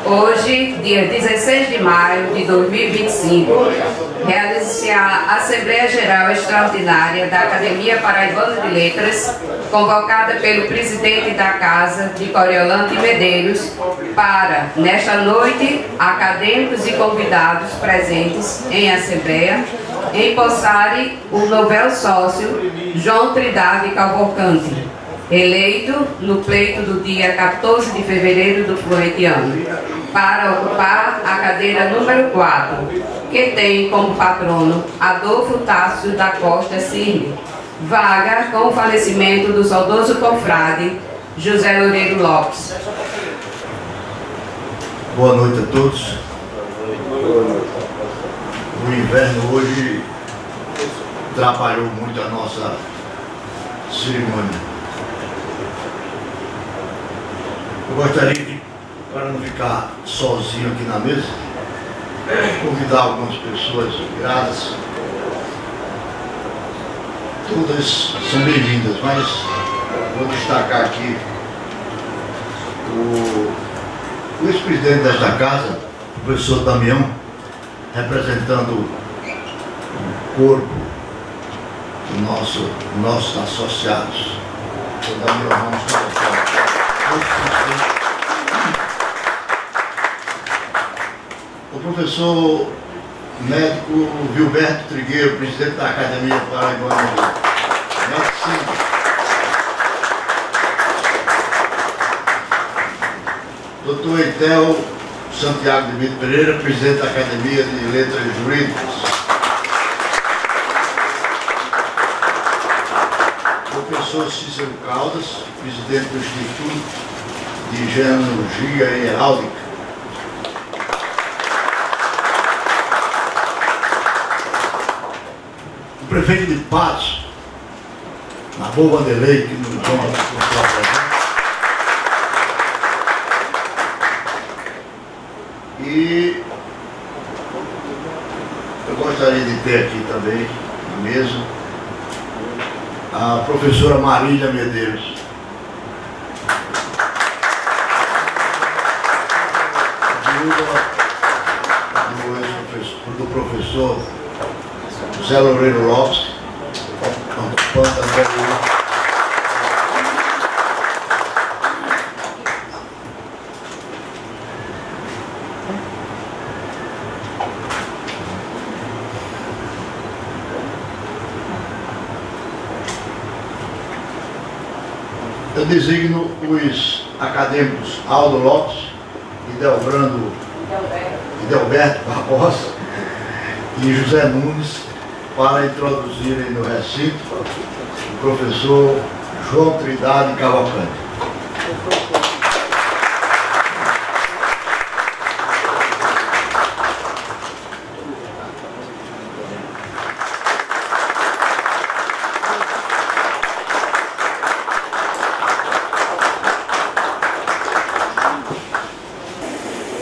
Hoje, dia 16 de maio de 2025, realiza-se a Assembleia Geral Extraordinária da Academia Paraibana de Letras, convocada pelo presidente da Casa, de Coriolante Medeiros, para, nesta noite, acadêmicos e convidados presentes em Assembleia, empossarem o novel sócio João Trindade Cavalcante, eleito no pleito do dia 14 de fevereiro do fluente ano, para ocupar a cadeira número 4, que tem como patrono Adolfo Tássio da Costa Cirne, vaga com o falecimento do saudoso confrade José Loureiro Lopes. Boa noite a todos. O inverno hoje atrapalhou muito a nossa cerimônia. Eu gostaria de, para não ficar sozinho aqui na mesa, convidar algumas pessoas gratas. Todas são bem-vindas, mas vou destacar aqui o ex-presidente desta casa, o professor Damião, representando o corpo dos nossos associados. O Damião, vamos colocar. O professor médico Vilberto Trigueiro, presidente da Academia Paraibana de Medicina. Dr. Eitel Santiago de Brito Pereira, presidente da Academia de Letras Jurídicas. Professor Cícero Caldas, presidente do Instituto de Genealogia e Heráldica. O prefeito de Patos, Nabor Vanderlei, que nos honra com sua presença. E eu gostaria de ter aqui também, na mesa, a professora Marília Medeiros. Do professor José Loureiro Lopes, eu designo os acadêmicos Aldo Lopes e Delberto Barbosa e José Nunes para introduzirem no recinto o professor João Trindade Cavalcante.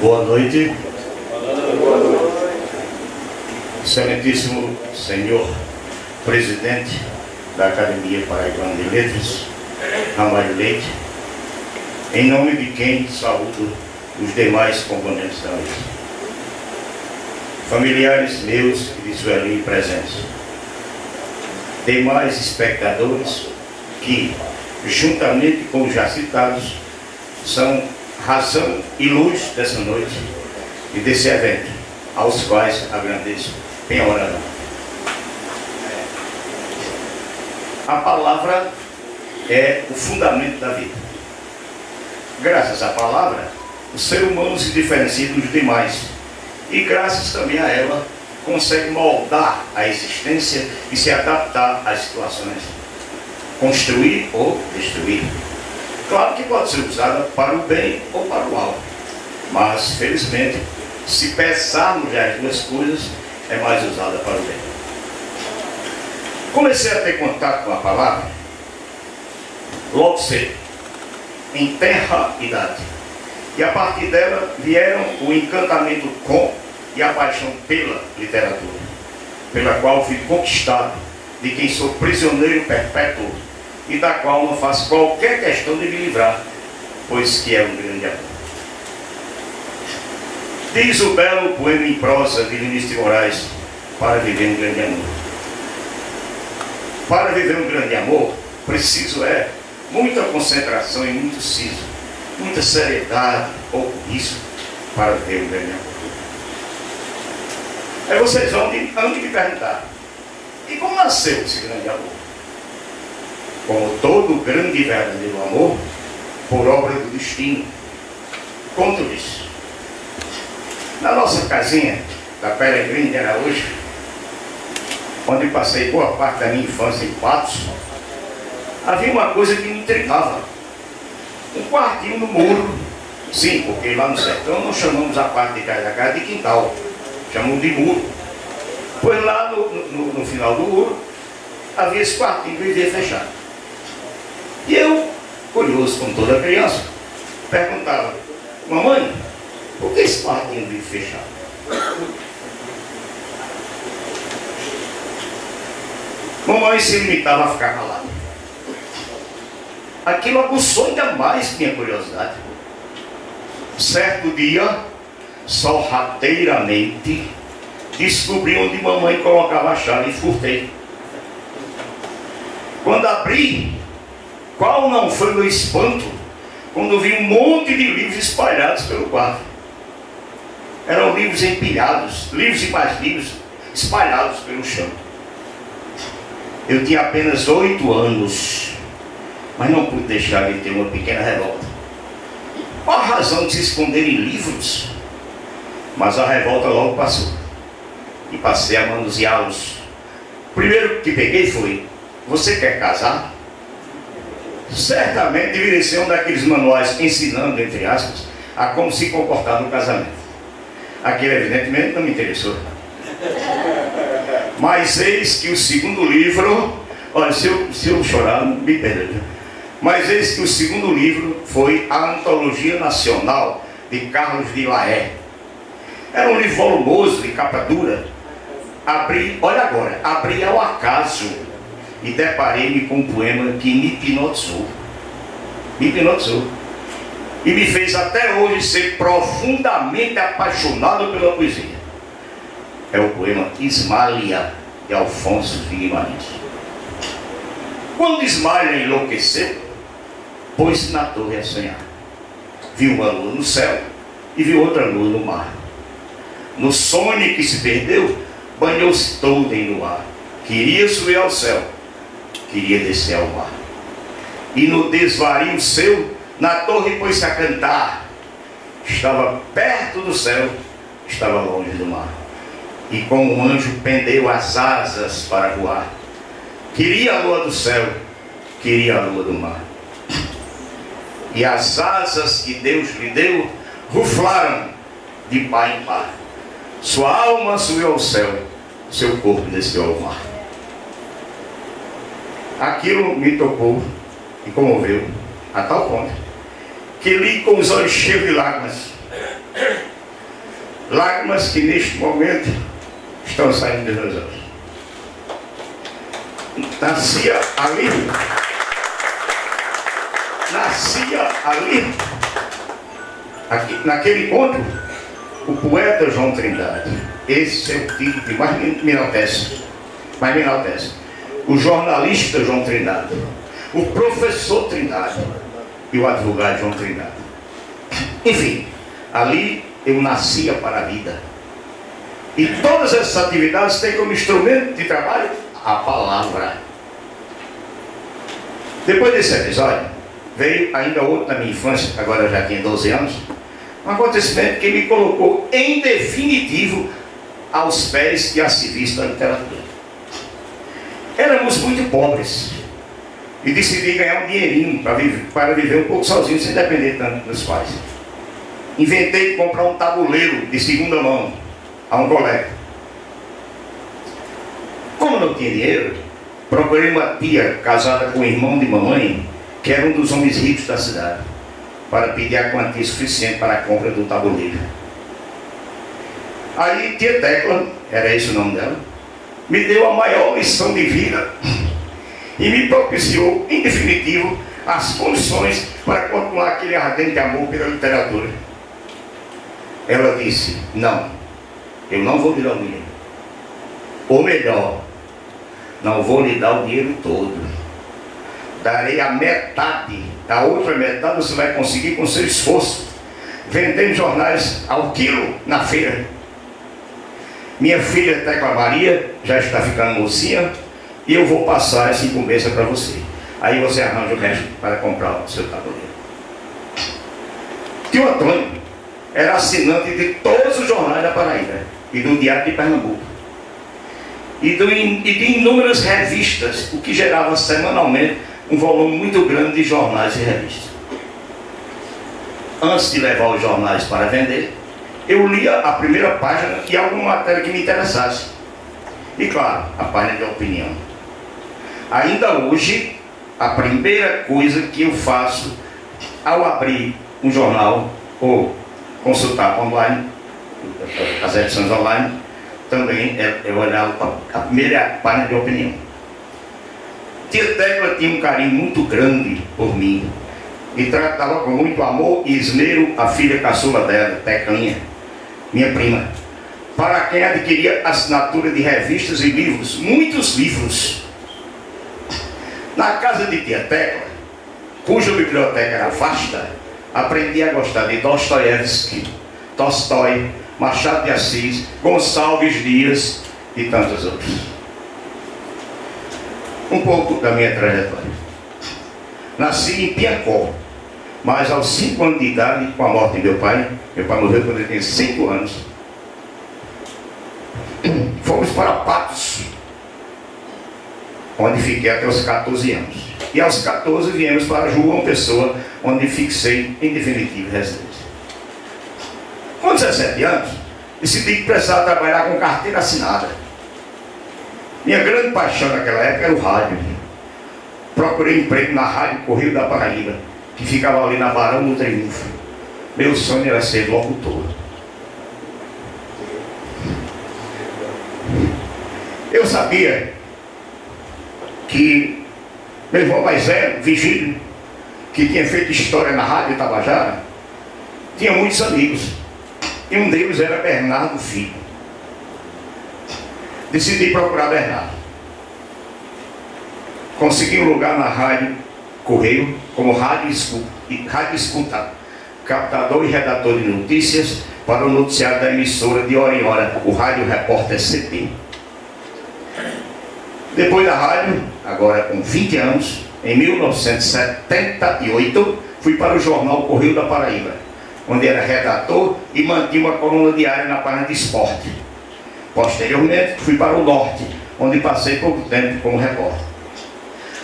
Boa noite. Excelentíssimo senhor presidente da Academia Paraibana de Letras, Ramalho Leite, em nome de quem saúdo os demais componentes da mesa, familiares meus e de Sueli presentes, demais espectadores que, juntamente com os já citados, são razão e luz dessa noite e desse evento, aos quais agradeço bem oradão. A palavra é o fundamento da vida. Graças à palavra, o ser humano se diferencia dos demais e graças também a ela consegue moldar a existência e se adaptar às situações, construir ou destruir. Claro que pode ser usada para o bem ou para o mal, mas felizmente, se pesarmos as duas coisas, é mais usada para o bem. Comecei a ter contato com a palavra logo cedo, em tenra idade, e a partir dela vieram o encantamento com e a paixão pela literatura, pela qual fui conquistado, de quem sou prisioneiro perpétuo e da qual não faço qualquer questão de me livrar, pois que é um grande amor. Diz o belo poema em prosa de Vinícius de Moraes: para viver um grande amor. Para viver um grande amor, preciso muita concentração e muito siso, muita seriedade, pouco riso, para viver um grande amor. Aí vocês vão me perguntar: e como nasceu esse grande amor? Como todo grande e verdadeiro amor, por obra do destino. Conto isso. Na nossa casinha da Peregrina de Araújo, onde passei boa parte da minha infância em Patos, havia uma coisa que me intrigava: um quartinho no muro. Sim, porque lá no sertão não chamamos a parte de trás da casa de quintal, chamamos de muro. Pois lá no final do muro havia esse quartinho que vivia fechado. E eu, curioso como toda criança, perguntava: mamãe, por que esse quartinho vive fechado? Mamãe se limitava a ficar calada. Aquilo aguçou ainda mais minha curiosidade. Certo dia, sorrateiramente, descobri onde mamãe colocava a chave e furtei. Quando abri, qual não foi meu espanto quando vi um monte de livros espalhados pelo quarto. Eram livros empilhados, livros e mais livros espalhados pelo chão. Eu tinha apenas 8 anos, mas não pude deixar de ter uma pequena revolta. Qual a razão de se esconder em livros? Mas a revolta logo passou, e passei a manuseá-los. O primeiro que peguei foi: você quer casar? Certamente deveria ser um daqueles manuais ensinando, entre aspas, a como se comportar no casamento. Aquele evidentemente não me interessou. Mas eis que o segundo livro, olha, se eu chorar, me perdoe. Mas eis que o segundo livro foi a Antologia Nacional de Carlos de Laet. Era um livro volumoso, de capa dura. Abri ao acaso e deparei-me com um poema que me hipnotizou. E me fez até hoje ser profundamente apaixonado pela poesia. É o poema Ismália, de Alfonso de Guimarães. Quando Ismália enlouqueceu, pôs-se na torre a sonhar. Viu uma lua no céu e viu outra lua no mar. No sonho que se perdeu, banhou-se toda em luar. Queria subir ao céu, queria descer ao mar. E no desvario seu, na torre pôs-se a cantar. Estava perto do céu, estava longe do mar. E como um anjo pendeu as asas para voar. Queria a lua do céu, queria a lua do mar. E as asas que Deus lhe deu ruflaram de par em par. Sua alma subiu ao céu, seu corpo desceu ao mar. Aquilo me tocou e comoveu a tal ponto que li com os olhos cheios de lágrimas. Lágrimas que neste momento estão saindo dos meus olhos. Nascia ali, aqui, naquele encontro, o poeta João Trindade. Esse é o título que mais me enaltece. O jornalista João Trindade, o professor Trindade e o advogado João Trindade. Enfim, ali eu nascia para a vida. E todas essas atividades têm como instrumento de trabalho a palavra. Depois desse episódio, veio ainda outro na minha infância, agora eu já tinha 12 anos, um acontecimento que me colocou em definitivo aos pés de arquivista da literatura. Éramos muito pobres e decidi ganhar um dinheirinho para viver um pouco sozinho, sem depender tanto dos pais. Inventei de comprar um tabuleiro de segunda mão a um colega. Como não tinha dinheiro, procurei uma tia casada com o irmão de mamãe, que era um dos homens ricos da cidade, para pedir a quantia suficiente para a compra do tabuleiro. Aí tia Tecla, era esse o nome dela, me deu a maior lição de vida e me propiciou, em definitivo, as condições para continuar aquele ardente amor pela literatura. ela disse: não, eu não vou lhe dar o dinheiro. Ou melhor, não vou lhe dar o dinheiro todo. Darei a metade. A outra metade você vai conseguir com seu esforço, vendendo jornais ao quilo na feira. Minha filha Tecla Maria já está ficando mocinha e eu vou passar essa incumbência para você. Aí você arranja o resto para comprar o seu tabuleiro. Tio Antônio era assinante de todos os jornais da Paraíba e do Diário de Pernambuco e de inúmeras revistas, o que gerava semanalmente um volume muito grande de jornais e revistas. Antes de levar os jornais para vender, eu lia a primeira página e alguma matéria que me interessasse. E claro, a página de opinião. Ainda hoje, a primeira coisa que eu faço ao abrir um jornal ou consultar online, as edições online, também é olhar a primeira página de opinião. Tia Tecla tinha um carinho muito grande por mim e tratava com muito amor e esmero a filha caçula dela, Teclinha, minha prima, para quem adquiria assinatura de revistas e livros, muitos livros. Na casa de tia Tecla, cuja biblioteca era vasta, aprendi a gostar de Dostoiévski, Tolstói, Machado de Assis, Gonçalves Dias e tantos outros. Um pouco da minha trajetória. Nasci em Piancó, mas aos 5 anos de idade, com a morte de meu pai morreu quando ele tinha 5 anos, fomos para Patos, onde fiquei até os 14 anos. E aos 14 viemos para João Pessoa, onde fixei em definitivo residência. Com 17 anos, decidi que precisava trabalhar com carteira assinada. Minha grande paixão naquela época era o rádio. Procurei emprego na Rádio Correio da Paraíba, que ficava ali na Barão do Triunfo. Meu sonho era ser locutor. Eu sabia que meu irmão mais velho, Vigílio, que tinha feito história na Rádio Tabajara, tinha muitos amigos. E um deles era Bernardo Filho. Decidi procurar Bernardo. Consegui um lugar na Rádio Correio como rádio escuta, captador e redator de notícias para o noticiário da emissora de hora em hora, o Rádio Repórter CP. Depois da rádio, agora com 20 anos, em 1978, fui para o jornal Correio da Paraíba, onde era redator e mantinha uma coluna diária na página de esporte. Posteriormente, fui para o Norte, onde passei pouco tempo como repórter.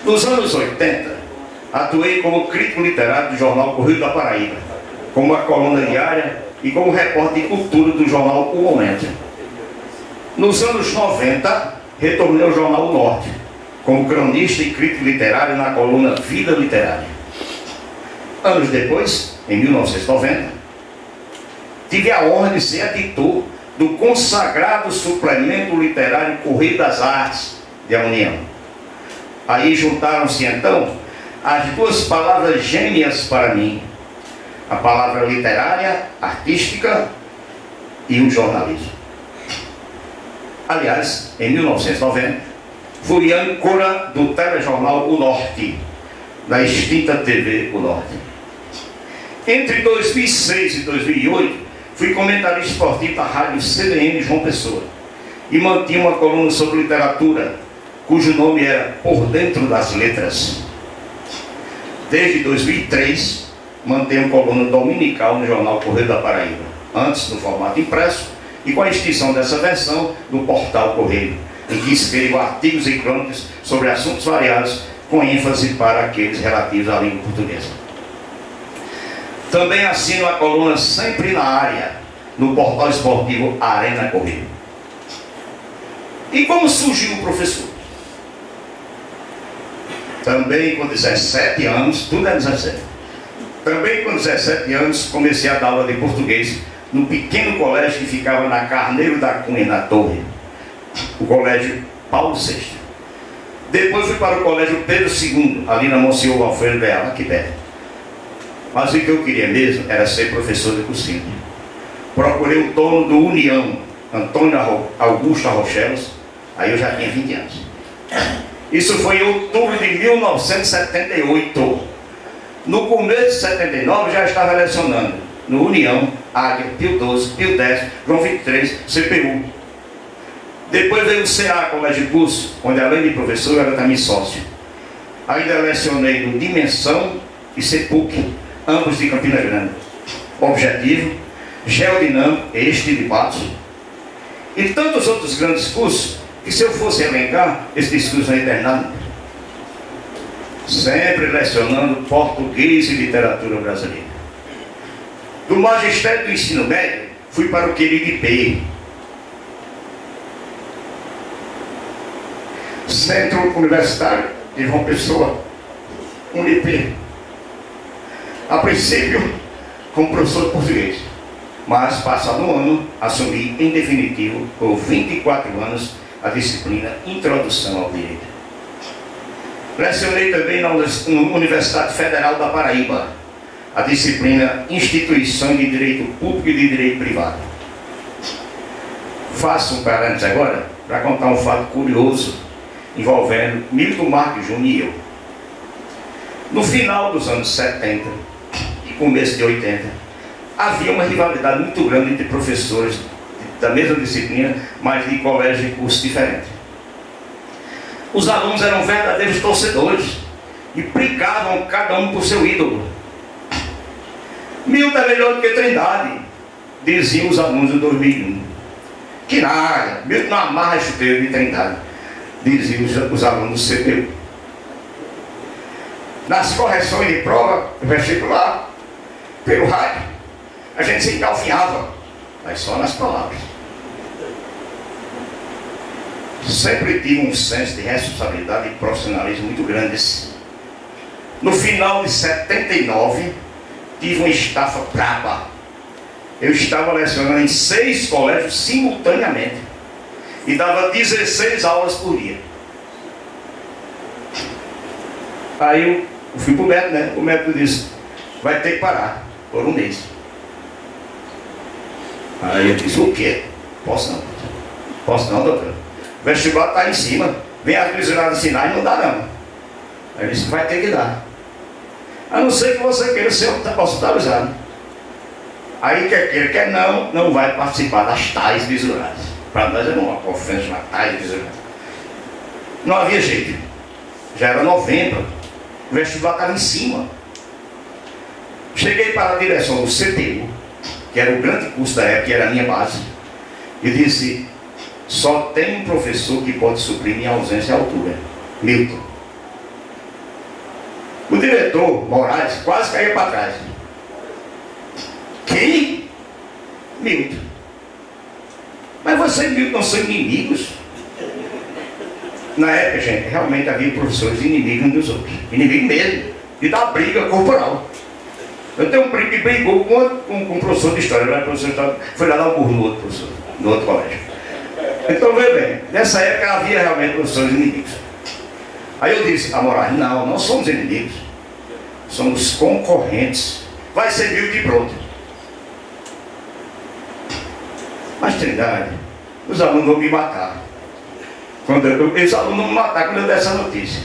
Nos anos 80, atuei como crítico literário do jornal Correio da Paraíba, como uma coluna diária e como repórter de cultura do jornal O Momento. Nos anos 90, retornei ao jornal O Norte, como cronista e crítico literário na coluna Vida Literária. Anos depois, em 1990, tive a honra de ser editor do consagrado suplemento literário Correio das Artes de A União. Aí juntaram-se então as duas palavras gêmeas para mim: a palavra literária, artística e o jornalismo. Aliás, em 1990, fui âncora do telejornal O Norte, da extinta TV O Norte. Entre 2006 e 2008, fui comentarista esportivo da rádio CBN João Pessoa e mantinha uma coluna sobre literatura, cujo nome era Por Dentro das Letras. Desde 2003, mantenho coluna dominical no jornal Correio da Paraíba, antes no formato impresso e com a extinção dessa versão no portal Correio, em que escrevo artigos e crônicas sobre assuntos variados, com ênfase para aqueles relativos à língua portuguesa. Também assino a coluna Sempre na Área, no portal esportivo Arena Correio. E como surgiu o professor? Também com 17 anos, tudo é 17. Também com 17 anos comecei a dar aula de português no pequeno colégio que ficava na Carneiro da Cunha, na Torre, o colégio Paulo VI. Depois fui para o colégio Pedro II, ali na Monsenhor Alfredo Leal, aqui perto. Mas o que eu queria mesmo era ser professor de cursinho. procurei o dono do União, Antônio Augusto Arrochelos, aí eu já tinha 20 anos. Isso foi em outubro de 1978. No começo de 79 já estava lecionando no União, Águia, Pio 12, Pio 10, João 23, CPU. Depois veio o CA, Colégio de Curso, onde além de professor era também sócio. Ainda lecionei no Dimensão e CEPUC, ambos de Campina Grande. Objetivo, Geodinâmico, este de Patos. E tantos outros grandes cursos, que se eu fosse elencar, esse discurso não ia terminar. Sempre lecionando português e literatura brasileira. Do magistério do ensino médio, fui para o querido IP, Centro Universitário de João Pessoa, UNIP. A princípio, como professor de português, mas passado um ano, assumi em definitivo, por 24 anos, a disciplina Introdução ao Direito. Lecionei também na Universidade Federal da Paraíba, a disciplina Instituição de Direito Público e de Direito Privado. Faço um parênteses agora para contar um fato curioso envolvendo Milton Marques Júnior e eu. No final dos anos 70 e começo de 80, havia uma rivalidade muito grande entre professores da mesma disciplina, mas de colégio e curso diferente. Os alunos eram verdadeiros torcedores e brigavam cada um por seu ídolo. Milton é melhor do que Trindade, diziam os alunos de 2001. Que nada, Milton não amarra chuteiro de Trindade, diziam os alunos do CPU. Nas correções de prova, vestibular, pelo rádio, a gente se engalfinhava, mas só nas palavras. Sempre tive um senso de responsabilidade e profissionalismo muito grandes. No final de 79, tive uma estafa braba. Eu estava lecionando em 6 colégios simultaneamente e dava 16 aulas por dia. Aí eu fui para o médico, né? O médico disse: vai ter que parar por um mês. Aí eu disse: o quê? Posso não. Posso não, doutor. O vestibular está em cima. Vem as misuradas sinais, não dá não. Aí ele disse: vai ter que dar. A não ser que você queira ser hospitalizado. Aí quer queira, quer não vai participar das tais visuradas. Para nós era uma ofensa, uma tais visuradas. Não havia jeito. Já era novembro. O vestibular estava em cima. Cheguei para a direção do CTU, que era o grande curso da época, que era a minha base, e disse: só tem um professor que pode suprir minha ausência à altura, Milton. O diretor, Moraes, quase caiu para trás. Quem? Milton. Mas você e Milton não são inimigos? Na época, gente, realmente havia professores inimigos uns dos outros. Inimigo mesmo. E da briga corporal. Eu tenho um primo que brigou com um professor de história. Foi lá dar um burro no outro professor, no outro colégio. Então, veja bem, nessa época havia realmente professores inimigos. Aí eu disse a Moraes: não somos inimigos. Somos concorrentes. Vai ser Milton e pronto. Mas Trindade, os alunos vão me matar. Os alunos vão me matar quando eu der essa notícia.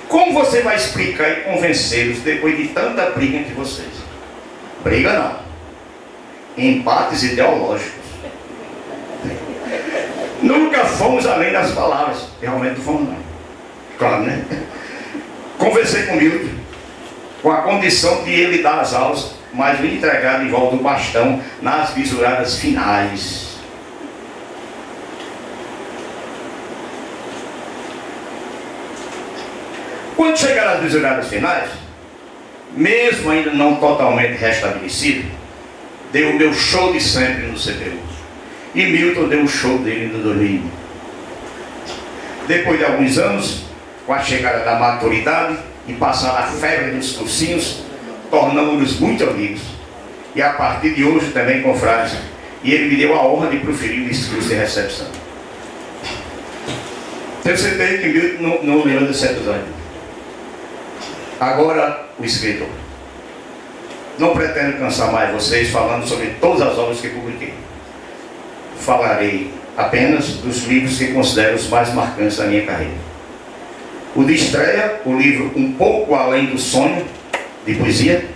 Como você vai explicar e convencê-los depois de tanta briga entre vocês? Briga não. Empates ideológicos. Nunca fomos além das palavras. Realmente não fomos não. Claro, né? Conversei com Milton, com a condição de ele dar as aulas, mas me entregar de volta o bastão nas visuradas finais. Quando chegaram as visuradas finais, mesmo ainda não totalmente restabelecido, deu o meu show de sempre no CPU. E Milton deu o show dele no 2001. Depois de alguns anos, com a chegada da maturidade e passada a febre dos cursinhos, tornamos-nos muito amigos. E a partir de hoje também confrades. E ele me deu a honra de proferir o discurso de recepção. Tenho certeza que Milton não lembra de certos anos. Agora, o escritor. não pretendo cansar mais vocês falando sobre todas as obras que publiquei. Falarei apenas dos livros que considero os mais marcantes da minha carreira. O de estreia, o livro Um Pouco Além do Sonho, de poesia,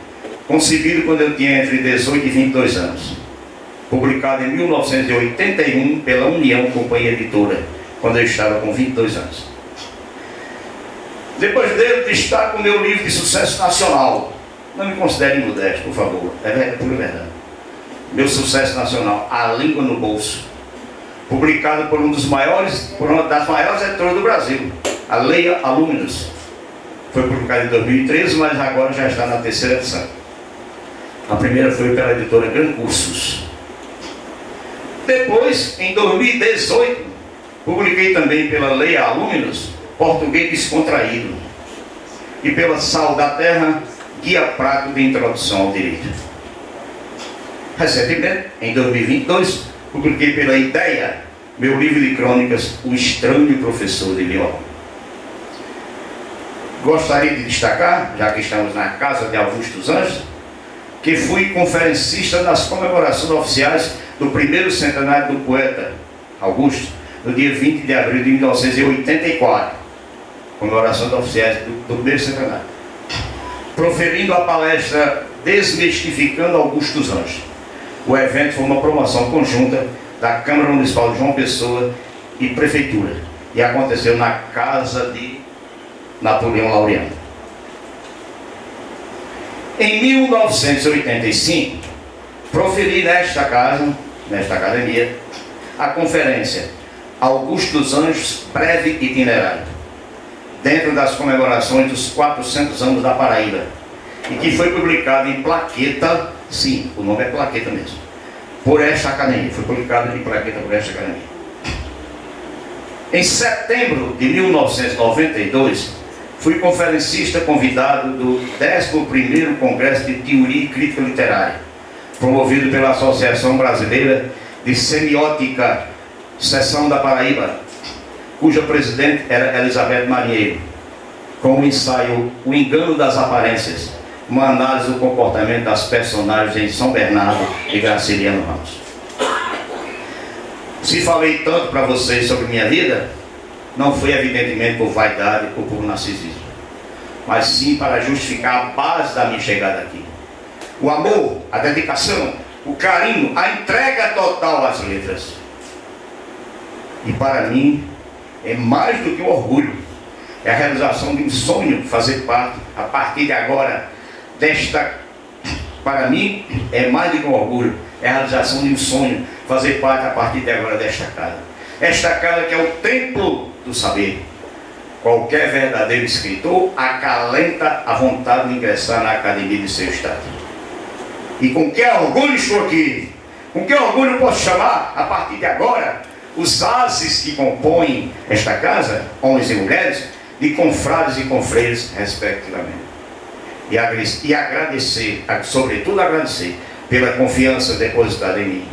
concebido quando eu tinha entre 18 e 22 anos. Publicado em 1981 pela União Companhia Editora, quando eu estava com 22 anos. Depois dele, destaco o meu livro de sucesso nacional. Não me considere modesto, por favor. É pura verdade. Meu sucesso nacional, A Língua no Bolso. Publicado por uma das maiores editoras do Brasil, a Leia Alumnos. Foi publicado em 2013, mas agora já está na terceira edição. A primeira foi pela editora Gran Cursos. Depois, em 2018, publiquei também pela Leia Alumnos, Português Descontraído, e pela Sal da Terra, Guia Prático de Introdução ao Direito. Recentemente, em 2022, publiquei pela Ideia meu livro de crônicas, O Estranho Professor de Violão. Gostaria de destacar, já que estamos na casa de Augusto dos Anjos, que fui conferencista nas comemorações oficiais do primeiro centenário do poeta Augusto, no dia 20 de abril de 1984. Comemorações oficiais do primeiro centenário. Proferindo a palestra Desmistificando Augusto dos Anjos. O evento foi uma promoção conjunta da Câmara Municipal de João Pessoa e Prefeitura, e aconteceu na casa de Napoleão Laureano. Em 1985, proferi nesta academia, a conferência Augusto dos Anjos, breve itinerário, dentro das comemorações dos 400 anos da Paraíba, e que foi publicado em plaqueta, sim, o nome é plaqueta mesmo, por esta academia, foi publicado em plaqueta por esta academia. Em setembro de 1992, fui conferencista convidado do 11º Congresso de Teoria e Crítica Literária, promovido pela Associação Brasileira de Semiótica, Seção da Paraíba, cuja presidente era Elizabeth Marinheiro, com o ensaio O Engano das Aparências, uma análise do comportamento das personagens em São Bernardo e Graciliano Ramos. Se falei tanto para vocês sobre minha vida, não foi evidentemente por vaidade ou por narcisismo, mas sim para justificar a base da minha chegada aqui. O amor, a dedicação, o carinho, a entrega total às letras. E para mim, é mais do que um orgulho, é a realização de um sonho fazer parte, a partir de agora, para mim, é mais do que um orgulho, é a realização de um sonho fazer parte, a partir de agora, desta casa. Esta casa que é o templo do saber. Qualquer verdadeiro escritor acalenta a vontade de ingressar na academia de seu estado. E com que orgulho estou aqui, com que orgulho posso chamar, a partir de agora, os ases que compõem esta casa, homens e mulheres, de confrades e confreiros, respectivamente. E agradecer, sobretudo agradecer, pela confiança depositada em mim.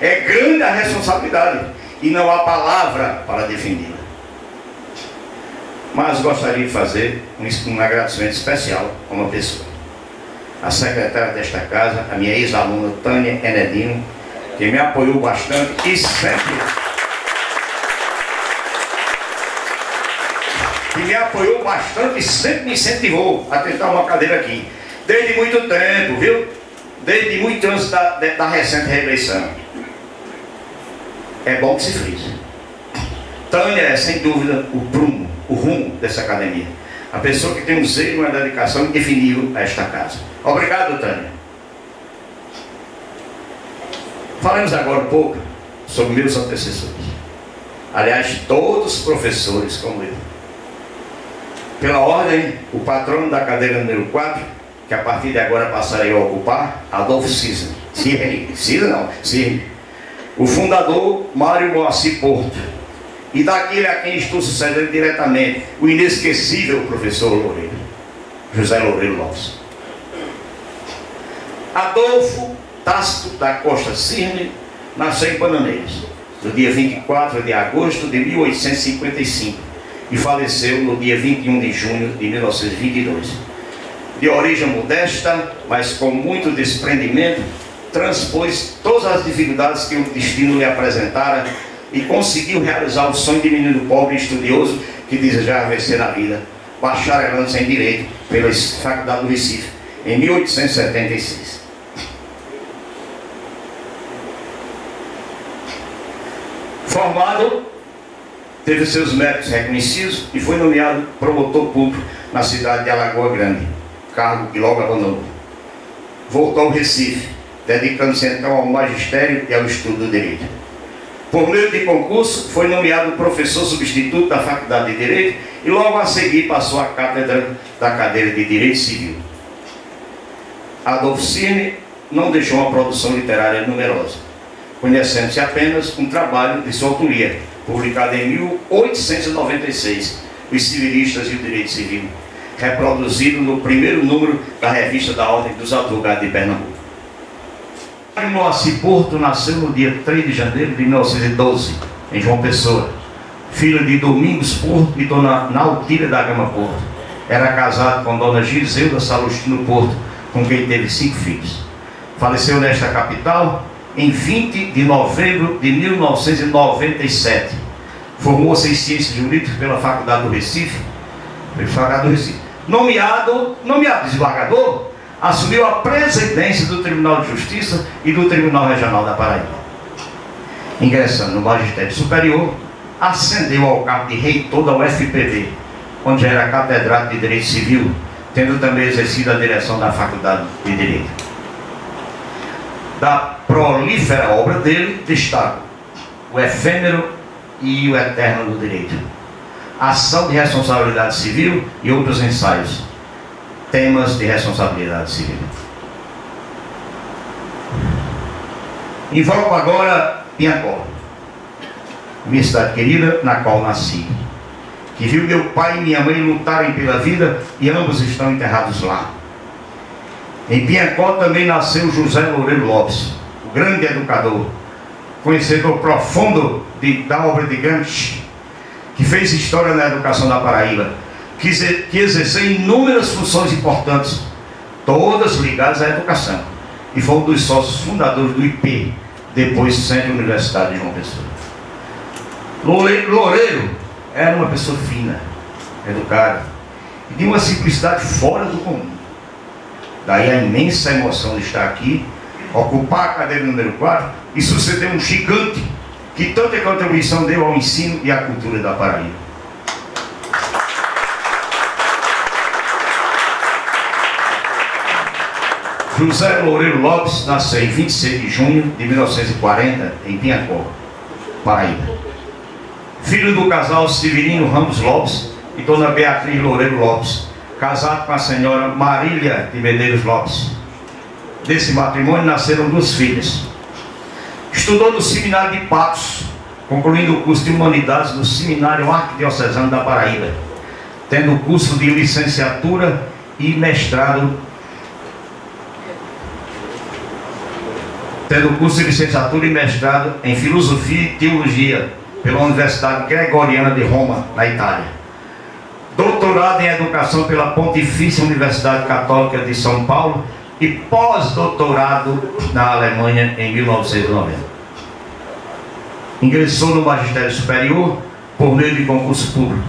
É grande a responsabilidade, e não há palavra para defendê-la. Mas gostaria de fazer um agradecimento especial a uma pessoa. A secretária desta casa, a minha ex-aluna Tânia Enedino, que me apoiou bastante e sempre me incentivou a tentar uma cadeira aqui. Desde muito tempo, viu? Desde muito antes da recente reeleição. É bom que se frise. Tânia é, sem dúvida, o rumo dessa academia. A pessoa que tem um zelo e uma dedicação indefinível a esta casa. Obrigado, Tânia. Falamos agora um pouco sobre meus antecessores. Aliás, todos os professores como eu. Pela ordem, o patrono da cadeira número 4, que a partir de agora passarei a ocupar, Adolfo Cisne. Cisne. O fundador, Mário Moacir Porto. E daquele a quem estou sucedendo diretamente, o inesquecível professor Loureiro, José Loureiro Lopes. Adolfo Tácito da Costa Cisne nasceu em Bananeiras, no dia 24 de agosto de 1855, e faleceu no dia 21 de junho de 1922. De origem modesta, mas com muito desprendimento, transpôs todas as dificuldades que o destino lhe apresentara e conseguiu realizar o sonho de menino pobre e estudioso que desejava vencer na vida, bacharelando-se em Direito pela Faculdade do Recife, em 1876. Formado, teve seus méritos reconhecidos e foi nomeado promotor público na cidade de Alagoa Grande, cargo que logo abandonou. Voltou ao Recife, dedicando-se então ao magistério e ao estudo do direito. Por meio de concurso, foi nomeado professor substituto da Faculdade de Direito e logo a seguir passou a cátedra da cadeira de Direito Civil. Adolfo Cirne não deixou uma produção literária numerosa, conhecendo-se apenas um trabalho de sua autoria, publicado em 1896, Os Civilistas e o Direito Civil, reproduzido no primeiro número da Revista da Ordem dos Advogados de Pernambuco. Moacir Porto nasceu no dia 3 de janeiro de 1912, em João Pessoa, filho de Domingos Porto e dona Nautília da Gama Porto. Era casado com dona Giseuda Salustino Porto, com quem teve 5 filhos. Faleceu nesta capital em 20 de novembro de 1997. Formou-se em Ciências Jurídicas pela Faculdade do Recife. Nomeado desembargador, assumiu a presidência do Tribunal de Justiça e do Tribunal Regional da Paraíba. Ingressando no Magistério Superior, ascendeu ao cargo de reitor da UFPB, onde era catedrático de Direito Civil, tendo também exercido a direção da Faculdade de Direito. Da prolífera obra dele, destaco O Efêmero e o Eterno do Direito, Ação de Responsabilidade Civil e outros ensaios, temas de responsabilidade civil. Invoco agora Piancó, minha cidade querida, na qual nasci, que viu meu pai e minha mãe lutarem pela vida e ambos estão enterrados lá. Em Piancó também nasceu José Loureiro Lopes, o grande educador, conhecedor profundo da obra de Gramsci, que fez história na educação da Paraíba, que exerceu inúmeras funções importantes, todas ligadas à educação, e foi um dos sócios fundadores do IP, depois Centro Universitário de João Pessoa. Loureiro era uma pessoa fina, educada, e de uma simplicidade fora do comum. Daí a imensa emoção de estar aqui, ocupar a cadeira número 4 e suceder um gigante que tanta contribuição deu ao ensino e à cultura da Paraíba. José Loureiro Lopes nasceu em 26 de junho de 1940 em Piancó, Paraíba. Filho do casal Severino Ramos Lopes e dona Beatriz Loureiro Lopes, casado com a senhora Marília de Medeiros Lopes. Desse matrimônio nasceram 2 filhas. Estudou no Seminário de Patos, concluindo o curso de Humanidades no Seminário Arquidiocesano da Paraíba, tendo o curso de licenciatura e mestrado em Filosofia e Teologia pela Universidade Gregoriana de Roma, na Itália. Doutorado em Educação pela Pontifícia Universidade Católica de São Paulo e pós-doutorado na Alemanha em 1990. Ingressou no Magistério Superior por meio de concurso público,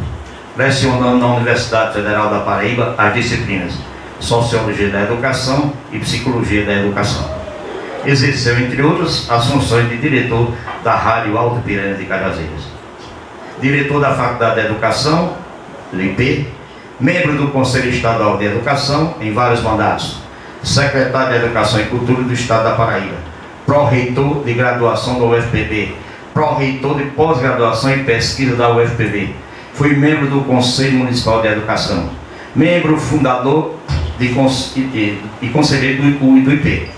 lecionando na Universidade Federal da Paraíba as disciplinas Sociologia da Educação e Psicologia da Educação. Exerceu, entre outras, as funções de diretor da Rádio Alto Piranha de Cajazeiras, diretor da Faculdade de Educação, IP, membro do Conselho Estadual de Educação em vários mandatos, secretário de Educação e Cultura do Estado da Paraíba, pró-reitor de graduação da UFPB, pró-reitor de pós-graduação e pesquisa da UFPB, foi membro do Conselho Municipal de Educação, membro fundador e conselheiro do IP,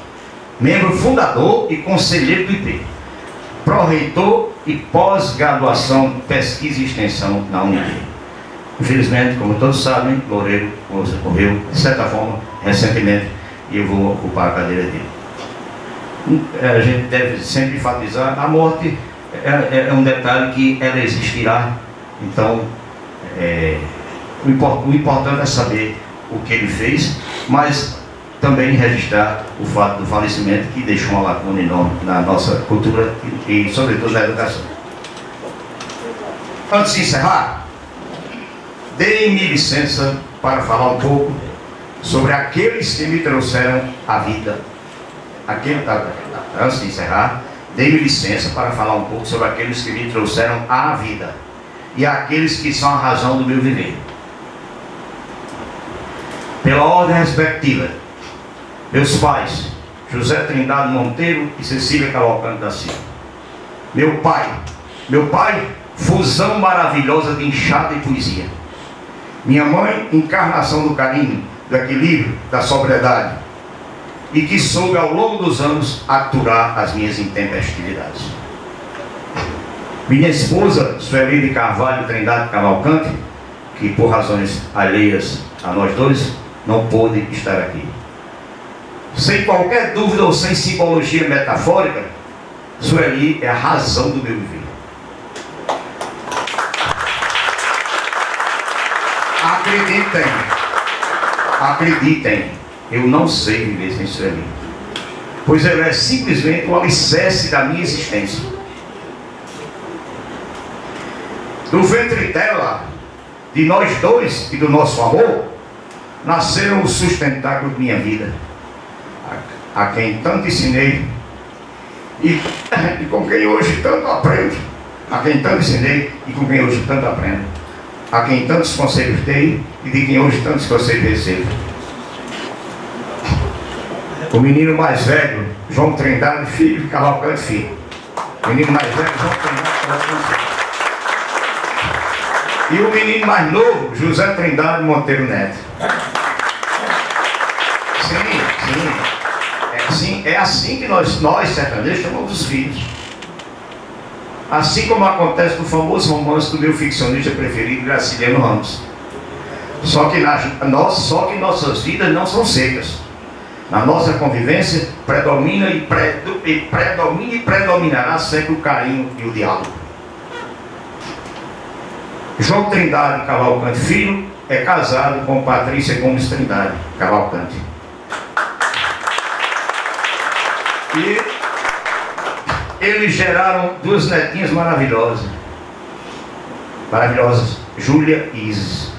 membro fundador e conselheiro do IP, pró-reitor e pós-graduação, pesquisa e extensão na UNIP. Infelizmente, como todos sabem, Loureiro morreu, de certa forma, recentemente, e eu vou ocupar a cadeira dele. A gente deve sempre enfatizar, a morte é um detalhe que ela existirá, então o importante é saber o que ele fez, mas também registrar o fato do falecimento, que deixou uma lacuna enorme na nossa cultura e sobretudo na educação. Antes de encerrar, deem-me licença para falar um pouco sobre aqueles que me trouxeram a vida. Antes de encerrar, deem-me licença para falar um pouco sobre aqueles que me trouxeram a vida e aqueles que são a razão do meu viver. Pela ordem respectiva, meus pais, José Trindade Monteiro e Cecília Cavalcante da Silva. Meu pai, fusão maravilhosa de enxada e poesia. Minha mãe, encarnação do carinho, do equilíbrio, da sobriedade, e que soube ao longo dos anos aturar as minhas intempestividades. Minha esposa, Sueli de Carvalho Trindade Cavalcante, que por razões alheias a nós dois, não pôde estar aqui. Sem qualquer dúvida ou sem simbologia metafórica, Sueli é a razão do meu viver. Acreditem, eu não sei viver sem Sueli, pois ela é simplesmente o alicerce da minha existência. Do ventre dela, de nós dois e do nosso amor, nasceram o sustentáculo de minha vida, a quem tanto ensinei e com quem hoje tanto aprendo, a quem tanto ensinei e com quem hoje tanto aprendo, a quem tantos conselhos dei e de quem hoje tantos conselhos recebo. O menino mais velho, João Trindade Filho, Cavalcante Filho. O menino mais velho, João Trindade Cavalcante Filho. E o menino mais novo, José Trindade Monteiro Neto. Sim, é assim que nós sertanejos, chamamos os filhos. Assim como acontece no famoso romance do meu ficcionista preferido, Graciliano Ramos. Só que nossas vidas não são secas. Na nossa convivência predomina e predominará sempre o carinho e o diálogo. João Trindade Cavalcante Filho é casado com Patrícia Gomes Trindade Cavalcante. E eles geraram duas netinhas maravilhosas, Júlia e Isis.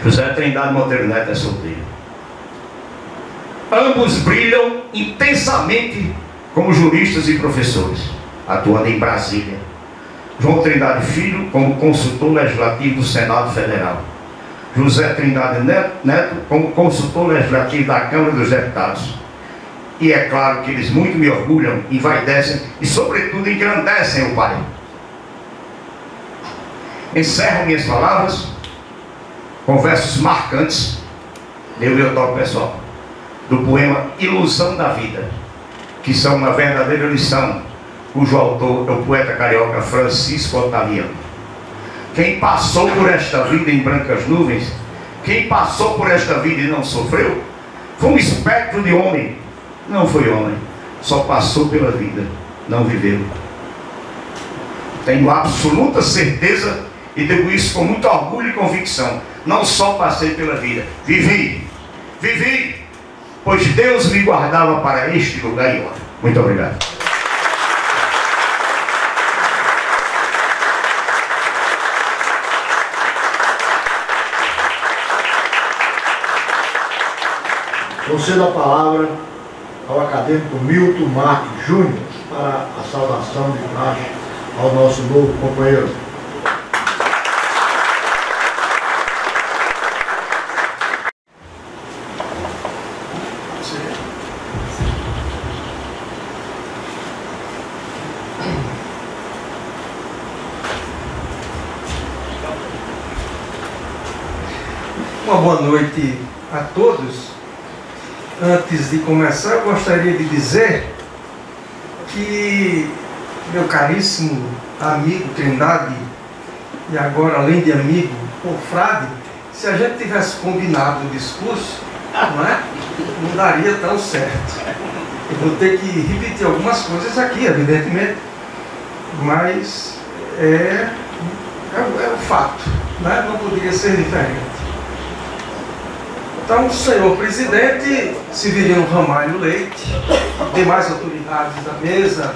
José Trindade Monteiro Neto é solteiro. Ambos brilham intensamente como juristas e professores, atuando em Brasília. João Trindade Filho como consultor legislativo do Senado Federal. José Trindade Neto como consultor legislativo da Câmara dos Deputados. E é claro que eles muito me orgulham, envaidecem e sobretudo engrandecem o pai. Encerro minhas palavras com versos marcantes, meu toque pessoal, do poema Ilusão da Vida, que são uma verdadeira lição, cujo autor é o poeta carioca Francisco Otaviano. Quem passou por esta vida em brancas nuvens, quem passou por esta vida e não sofreu, foi um espectro de homem. Não foi homem, só passou pela vida, não viveu. Tenho absoluta certeza e digo isso com muito orgulho e convicção. Não só passei pela vida, vivi, pois Deus me guardava para este lugar e hora. Muito obrigado. Concedo a palavra ao acadêmico Milton Marques Júnior para a saudação de praxe ao nosso novo companheiro. Uma boa noite a todos. Antes de começar, eu gostaria de dizer que meu caríssimo amigo Trindade, e agora além de amigo, confrade, se a gente tivesse combinado o discurso, não daria tão certo. Eu vou ter que repetir algumas coisas aqui, evidentemente, mas é o fato, não poderia ser diferente. Então, senhor presidente, Severino Ramalho Leite, demais autoridades da mesa,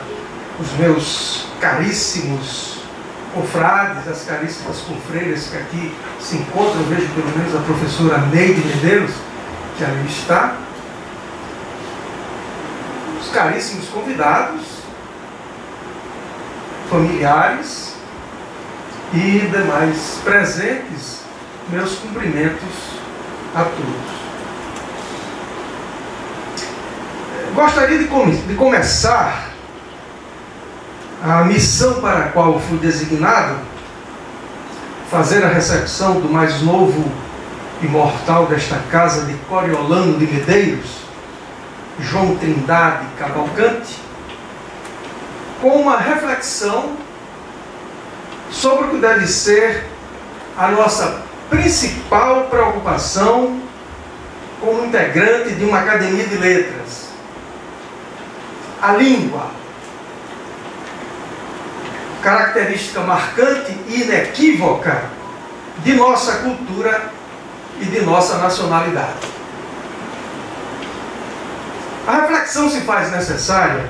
os meus caríssimos confrades, as caríssimas confreiras que aqui se encontram, eu vejo pelo menos a professora Neide Medeiros, que ali está, os caríssimos convidados, familiares e demais presentes, meus cumprimentos a todos. Gostaria de começar a missão para a qual fui designado, fazer a recepção do mais novo imortal desta casa de Coriolano de Medeiros, João Trindade Cavalcante, com uma reflexão sobre o que deve ser a nossa principal preocupação como integrante de uma academia de letras: a língua, característica marcante e inequívoca de nossa cultura e de nossa nacionalidade. A reflexão se faz necessária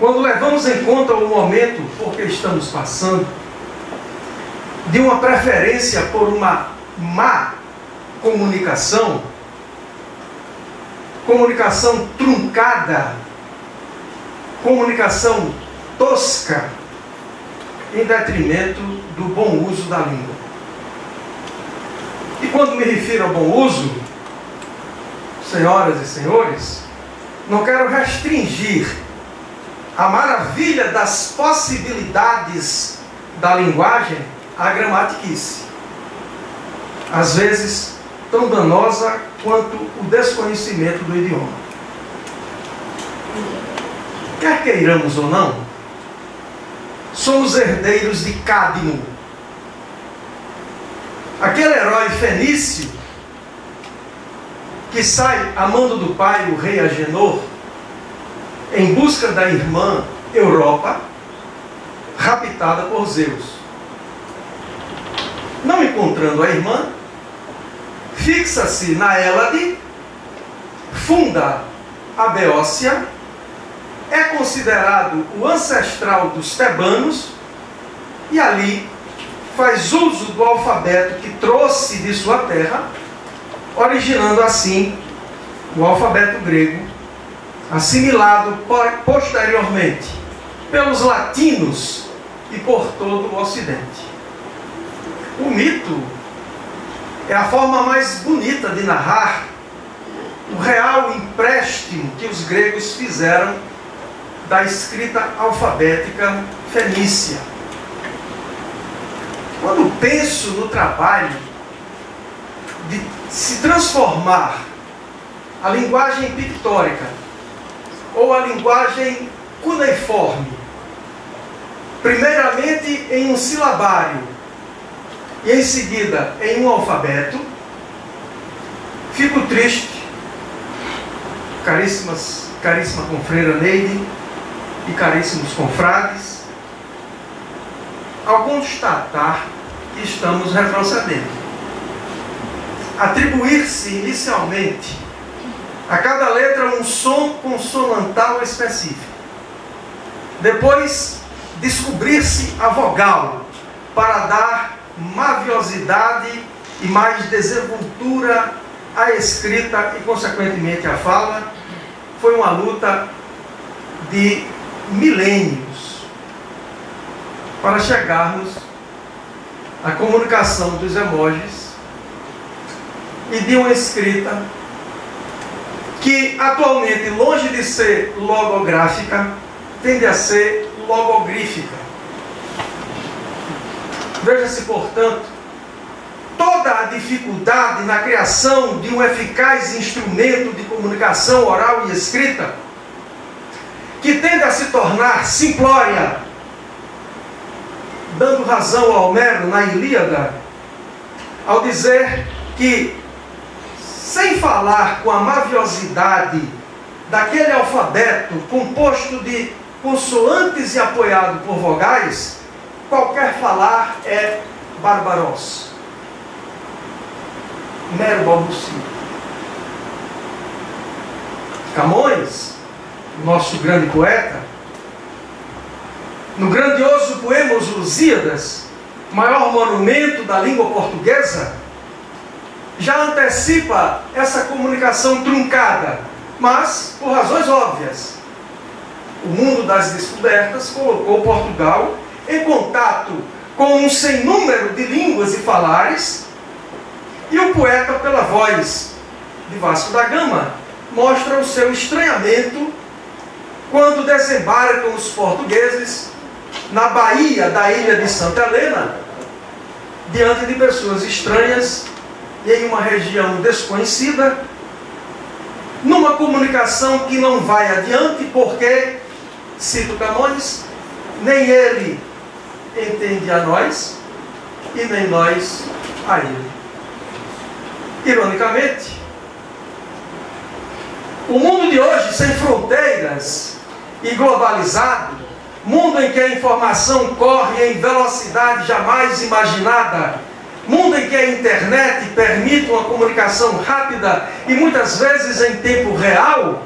quando levamos em conta o momento por que estamos passando, de uma preferência por uma má comunicação, comunicação truncada, comunicação tosca, em detrimento do bom uso da língua. E quando me refiro ao bom uso, senhoras e senhores, não quero restringir a maravilha das possibilidades da linguagem à gramatiquice, às vezes tão danosa quanto o desconhecimento do idioma. Quer queiramos ou não, somos herdeiros de Cadmo, aquele herói fenício que sai a mando do pai, o rei Agenor, em busca da irmã Europa, raptada por Zeus. Não encontrando a irmã, fixa-se na Hélade, funda a Beócia, é considerado o ancestral dos tebanos e ali faz uso do alfabeto que trouxe de sua terra, originando assim o alfabeto grego, assimilado posteriormente pelos latinos e por todo o Ocidente. O mito é a forma mais bonita de narrar o real empréstimo que os gregos fizeram da escrita alfabética fenícia. Quando penso no trabalho de se transformar a linguagem pictórica ou a linguagem cuneiforme, primeiramente em um silabário e em seguida em um alfabeto, fico triste, caríssima confreira Neide e caríssimos confrades, ao constatar que estamos retrocedendo. Atribuir-se inicialmente a cada letra um som consonantal específico. Depois, descobrir-se a vogal para dar maviosidade e mais desenvoltura à escrita e, consequentemente, à fala, foi uma luta de milênios para chegarmos à comunicação dos emojis e de uma escrita que atualmente, longe de ser logográfica, tende a ser logogrífica. Veja-se, portanto, toda a dificuldade na criação de um eficaz instrumento de comunicação oral e escrita, que tende a se tornar simplória, dando razão a Homero na Ilíada, ao dizer que, sem falar com a maviosidade daquele alfabeto composto de consoantes e apoiado por vogais, qualquer falar é barbaros, mero balbucio. Camões, nosso grande poeta, no grandioso poema Os Lusíadas, maior monumento da língua portuguesa, já antecipa essa comunicação truncada, mas por razões óbvias. O mundo das descobertas colocou Portugal em contato com um sem número de línguas e falares, e o poeta, pela voz de Vasco da Gama, mostra o seu estranhamento quando desembarcam os portugueses na baía da ilha de Santa Helena, diante de pessoas estranhas e em uma região desconhecida, numa comunicação que não vai adiante, porque, cito Camões, nem ele entende a nós e nem nós a ele. Ironicamente, o mundo de hoje, sem fronteiras e globalizado, mundo em que a informação corre em velocidade jamais imaginada, mundo em que a internet permite uma comunicação rápida e muitas vezes em tempo real,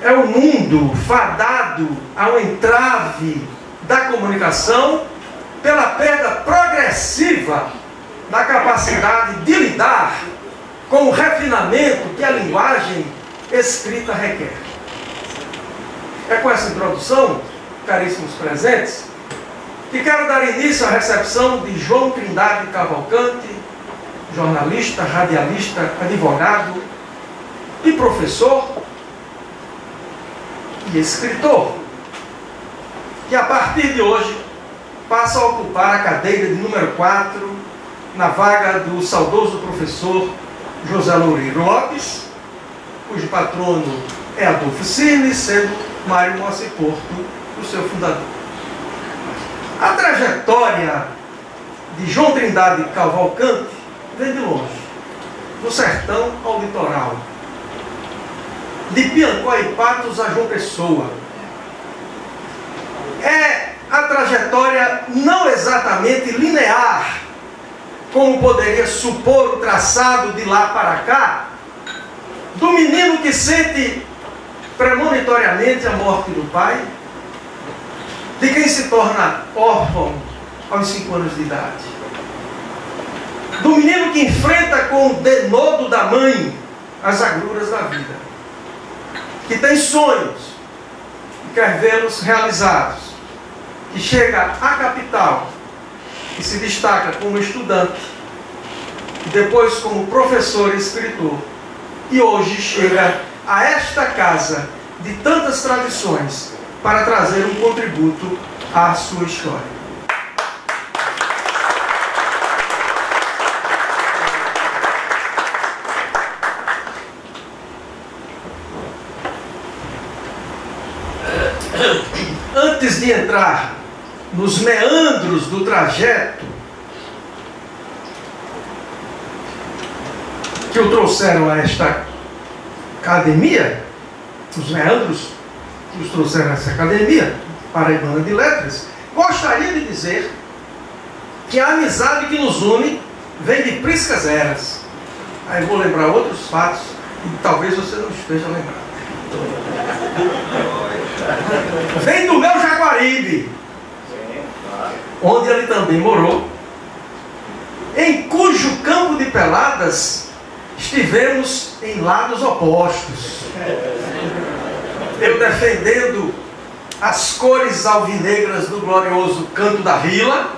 é um mundo fadado ao entrave da comunicação pela perda progressiva da capacidade de lidar com o refinamento que a linguagem escrita requer. É com essa introdução, caríssimos presentes, que quero dar início à recepção de João Trindade Cavalcante, jornalista, radialista, advogado e professor e escritor, que a partir de hoje passa a ocupar a cadeira de número 4 na vaga do saudoso professor José Loureiro Lopes, cujo patrono é Adolfo Cirne, sendo Mário Mossi Porto o seu fundador. A trajetória de João Trindade Cavalcante vem de longe, do sertão ao litoral, de Piancó e Patos a João Pessoa. É a trajetória não exatamente linear, como poderia supor o traçado de lá para cá, do menino que sente premonitoriamente a morte do pai, de quem se torna órfão aos 5 anos de idade, do menino que enfrenta com o denodo da mãe as agruras da vida, que tem sonhos e quer vê-los realizados, que chega à capital e se destaca como estudante, depois como professor e escritor, e hoje chega a esta casa de tantas tradições para trazer um contributo à sua história. Antes de entrar nos meandros do trajeto que o trouxeram a esta academia, os meandros que os trouxeram a essa academia paraibana de letras, gostaria de dizer que a amizade que nos une vem de priscas eras. Aí vou lembrar outros fatos e talvez você não esteja lembrado. Vem do meu Jaguaribe, onde ele também morou, em cujo campo de peladas estivemos em lados opostos. Eu defendendo as cores alvinegras do glorioso Canto da Vila,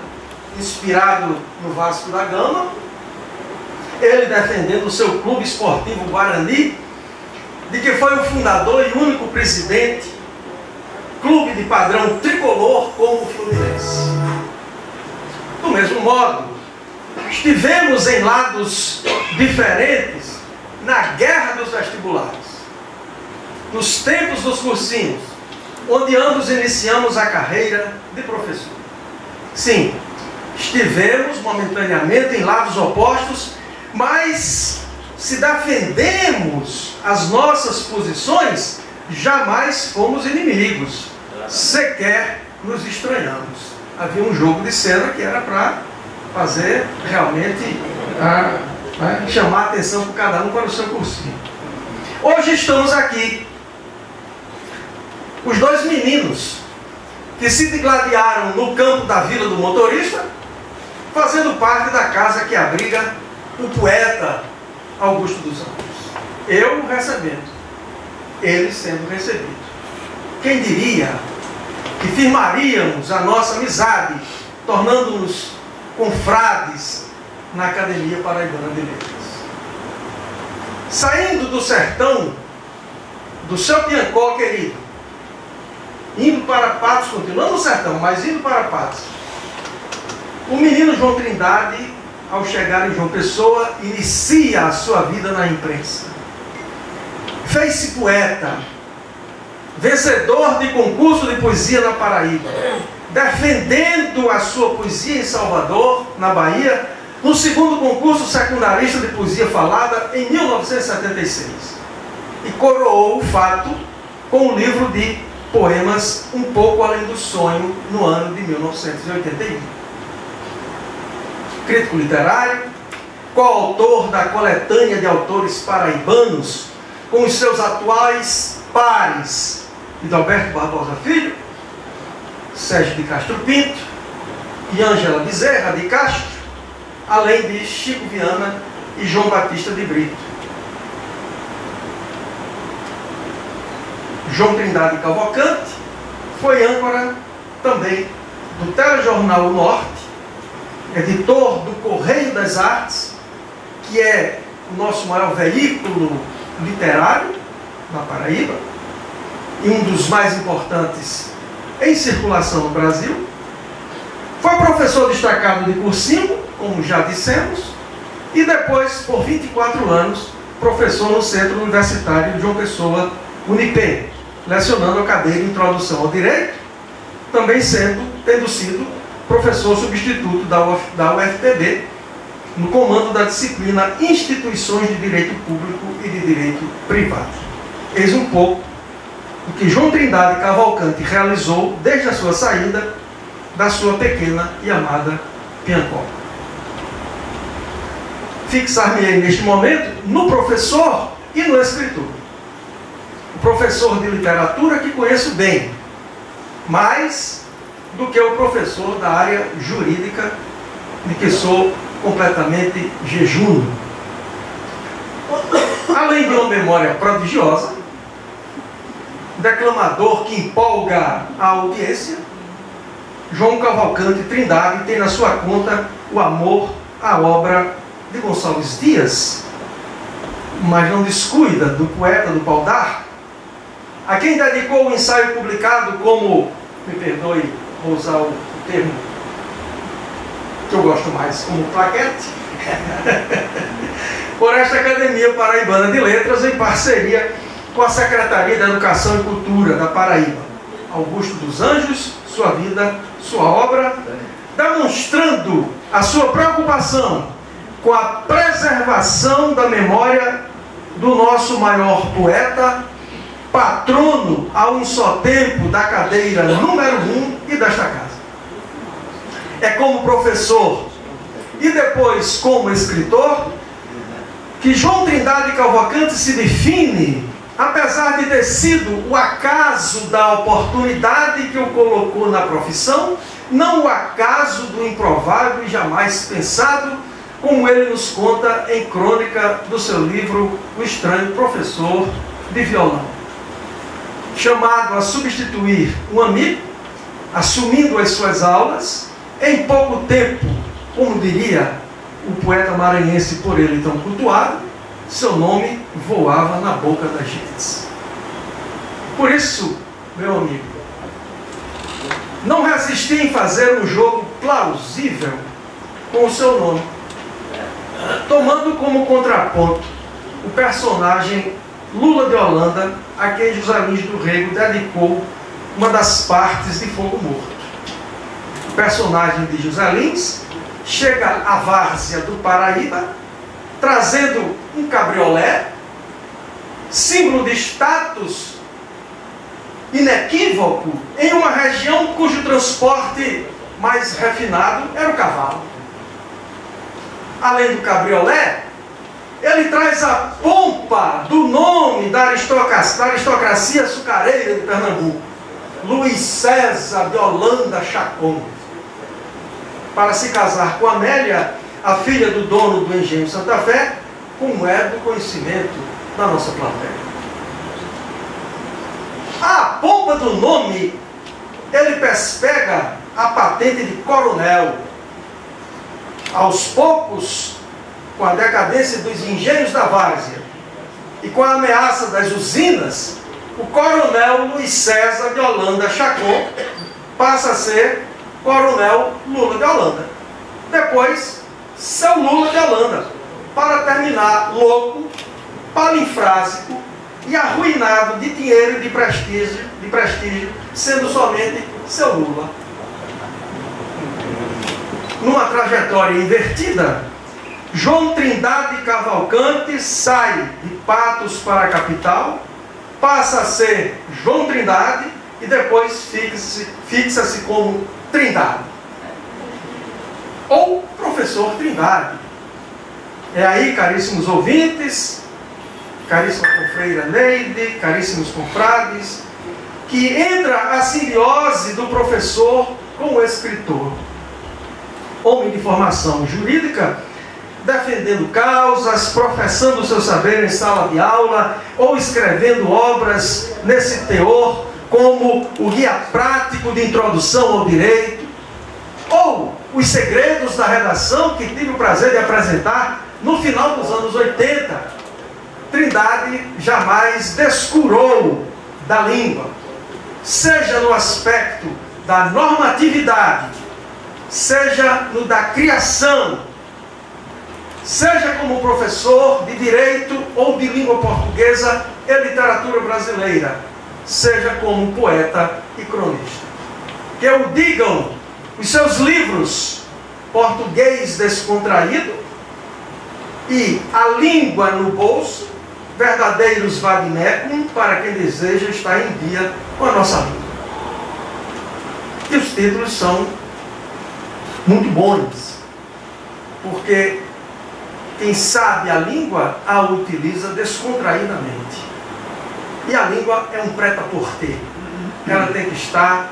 inspirado no Vasco da Gama, ele defendendo o seu clube esportivo Guarani, de que foi o fundador e único presidente, clube de padrão tricolor como o Fluminense. Do mesmo modo, estivemos em lados diferentes na guerra dos vestibulares, nos tempos dos cursinhos, onde ambos iniciamos a carreira de professor. Sim, estivemos momentaneamente em lados opostos, mas se defendemos as nossas posições, jamais fomos inimigos, sequer nos estranhamos. Havia um jogo de cena que era para fazer realmente chamar a atenção por cada um para o seu cursinho. Hoje estamos aqui, os dois meninos que se digladiaram no campo da Vila do Motorista, fazendo parte da casa que abriga o poeta Augusto dos Anjos. Eu recebendo, ele sendo recebido. Quem diria que firmaríamos a nossa amizade, tornando-nos confrades na Academia Paraibana de Letras. Saindo do sertão, do seu Piancó querido, indo para Patos, continuando no sertão, mas indo para Patos, o menino João Trindade, ao chegar em João Pessoa, inicia a sua vida na imprensa. Fez-se poeta, vencedor de concurso de poesia na Paraíba, defendendo a sua poesia em Salvador, na Bahia, no segundo concurso secundarista de poesia falada em 1976. E coroou o fato com um livro de poemas Um Pouco Além do Sonho, no ano de 1981. Crítico literário, coautor da coletânea de autores paraibanos, com os seus atuais pares, Alberto Barbosa Filho, Sérgio de Castro Pinto e Ângela Bezerra de Castro, além de Chico Viana e João Batista de Brito. João Trindade Cavalcante foi âncora também do Telejornal Norte, editor do Correio das Artes, que é o nosso maior veículo literário na Paraíba, e um dos mais importantes em circulação no Brasil. Foi professor destacado de cursinho, como já dissemos, e depois, por 24 anos, professor no Centro Universitário de João Pessoa, Unip, lecionando a cadeira de Introdução ao Direito, também tendo sido professor substituto da UFPB, no comando da disciplina Instituições de Direito Público e de Direito Privado. Eis um pouco o que João Trindade Cavalcante realizou desde a sua saída da sua pequena e amada Piancó. Fixar-me-ei neste momento no professor e no escritor. O professor de literatura que conheço bem, mais do que o professor da área jurídica, de que sou completamente jejuno. Além de uma memória prodigiosa, declamador que empolga a audiência, João Cavalcante Trindade tem na sua conta o amor à obra de Gonçalves Dias, mas não descuida do poeta do Pau-d'Arco, a quem dedicou o ensaio publicado como, me perdoe, vou usar o termo que eu gosto mais, como plaquete, por esta Academia Paraibana de Letras, em parceria com a Secretaria de Educação e Cultura da Paraíba. Augusto dos Anjos, sua vida, sua obra, demonstrando a sua preocupação com a preservação da memória do nosso maior poeta, patrono a um só tempo da cadeira número 1 e desta casa. É como professor e depois como escritor que João Trindade Cavalcante se define, apesar de ter sido o acaso da oportunidade que o colocou na profissão, não o acaso do improvável e jamais pensado, como ele nos conta em crônica do seu livro O Estranho Professor de Violão. Chamado a substituir um amigo, assumindo as suas aulas, em pouco tempo, como diria o poeta maranhense por ele tão cultuado, seu nome voava na boca das gentes. Por isso, meu amigo, não resisti em fazer um jogo plausível com o seu nome, tomando como contraponto o personagem Lula de Holanda, a quem José Lins do Rego dedicou uma das partes de Fogo Morto. O personagem de José Lins chega à várzea do Paraíba, trazendo um cabriolé, símbolo de status inequívoco em uma região cujo transporte mais refinado era o cavalo. Além do cabriolé, ele traz a pompa do nome da aristocracia açucareira de Pernambuco, Luiz César de Holanda Chacon, para se casar com Amélia, a filha do dono do Engenho Santa Fé, como é do conhecimento da nossa plateia. A pompa do nome, ele pega a patente de coronel. Aos poucos, com a decadência dos engenhos da várzea e com a ameaça das usinas, o coronel Luiz César de Holanda Chacon passa a ser coronel Lula de Holanda. Depois, seu Lula de Holanda, para terminar louco, palinfrásico e arruinado de dinheiro e de prestígio, sendo somente seu Lula. Numa trajetória invertida, João Trindade Cavalcante sai de Patos para a capital, passa a ser João Trindade e depois fixa-se como Trindade. Ou professor Trindade. É aí, caríssimos ouvintes, caríssima confreira Neide, caríssimos confrades, que entra a simbiose do professor com o escritor. Homem de formação jurídica, defendendo causas, professando o seu saber em sala de aula, ou escrevendo obras nesse teor, como o Guia Prático de Introdução ao Direito, ou Os Segredos da Redação, que tive o prazer de apresentar no final dos anos 80. Trindade jamais descurou da língua, seja no aspecto da normatividade, seja no da criação, seja como professor de direito ou de língua portuguesa e literatura brasileira, seja como poeta e cronista. Que o digam os seus livros Português Descontraído e A Língua no Bolso, verdadeiros vademecum para quem deseja estar em dia com a nossa língua. E os títulos são muito bons, porque quem sabe a língua a utiliza descontraídamente. E a língua é um prêt-à-porter. Ela tem que estar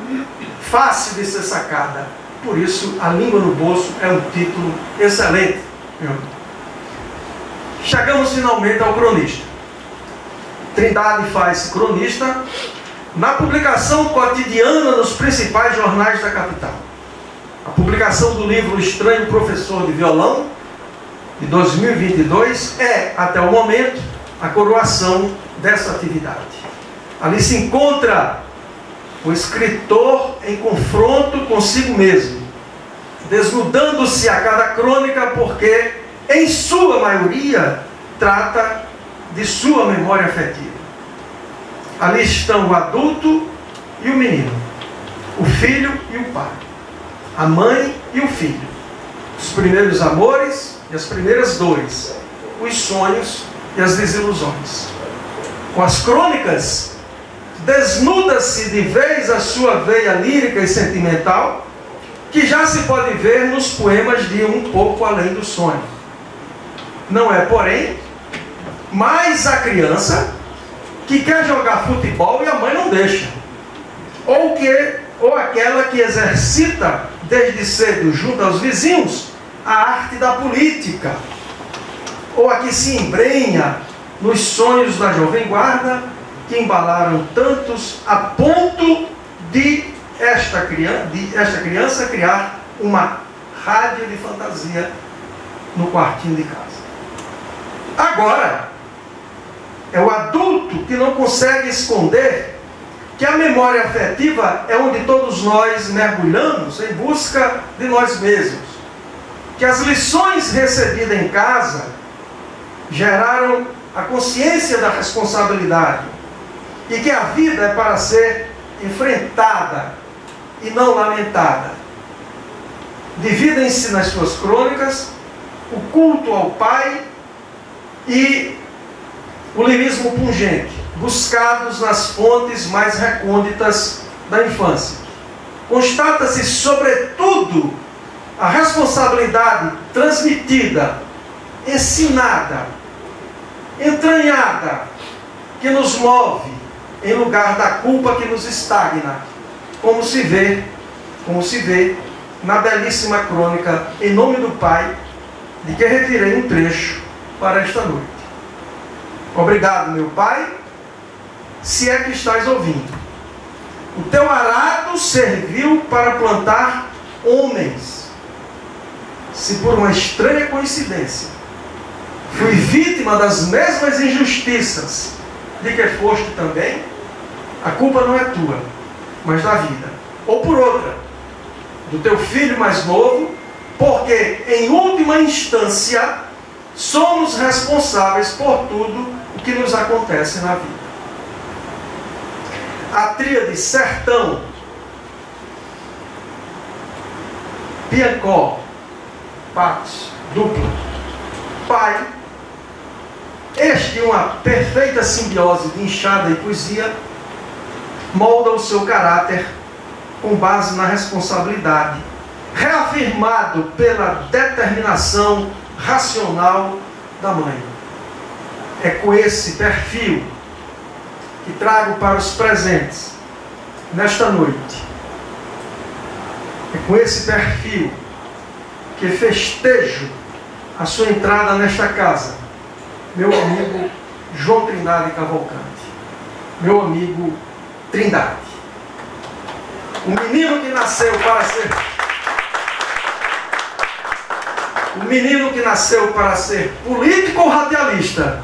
fácil de ser sacada. Por isso, A Língua no Bolso é um título excelente. Chegamos finalmente ao cronista. Trindade faz cronista na publicação cotidiana nos principais jornais da capital. A publicação do livro Estranho Professor de Violão, de 2022, é, até o momento, a coroação dessa atividade. Ali se encontra o escritor em confronto consigo mesmo, desnudando-se a cada crônica, porque, em sua maioria, trata de sua memória afetiva. Ali estão o adulto e o menino, o filho e o pai, a mãe e o filho, os primeiros amores e as primeiras dores, os sonhos e as desilusões. Com as crônicas, desnuda-se de vez a sua veia lírica e sentimental, que já se pode ver nos poemas de Um Pouco Além do Sonho. Não é, porém, mais a criança que quer jogar futebol e a mãe não deixa, ou aquela que exercita desde cedo, junto aos vizinhos, a arte da política, ou a que se embrenha nos sonhos da jovem guarda, que embalaram tantos a ponto de esta criança criar uma rádio de fantasia no quartinho de casa. Agora, é o adulto que não consegue esconder que a memória afetiva é onde todos nós mergulhamos em busca de nós mesmos. Que as lições recebidas em casa geraram a consciência da responsabilidade e que a vida é para ser enfrentada e não lamentada. Dividem-se nas suas crônicas o culto ao pai e o lirismo pungente, buscados nas fontes mais recônditas da infância. Constata-se, sobretudo, a responsabilidade transmitida, ensinada entranhada que nos move em lugar da culpa que nos estagna, como se vê na belíssima crônica Em Nome do Pai, de que retirei um trecho para esta noite. Obrigado, meu Pai, se é que estás ouvindo. O teu arado serviu para plantar homens. Se por uma estranha coincidência fui vítima das mesmas injustiças de que foste também, a culpa não é tua, mas da vida. Ou por outra, do teu filho mais novo, porque, em última instância, somos responsáveis por tudo o que nos acontece na vida. A tríade sertão, Piancó, Patos, dupla, pai, este uma perfeita simbiose de enxada e poesia, molda o seu caráter com base na responsabilidade, reafirmado pela determinação racional da mãe. É com esse perfil que trago para os presentes nesta noite. É com esse perfil que festejo a sua entrada nesta casa, meu amigo João Trindade Cavalcante, meu amigo Trindade. O menino que nasceu para ser político ou radialista,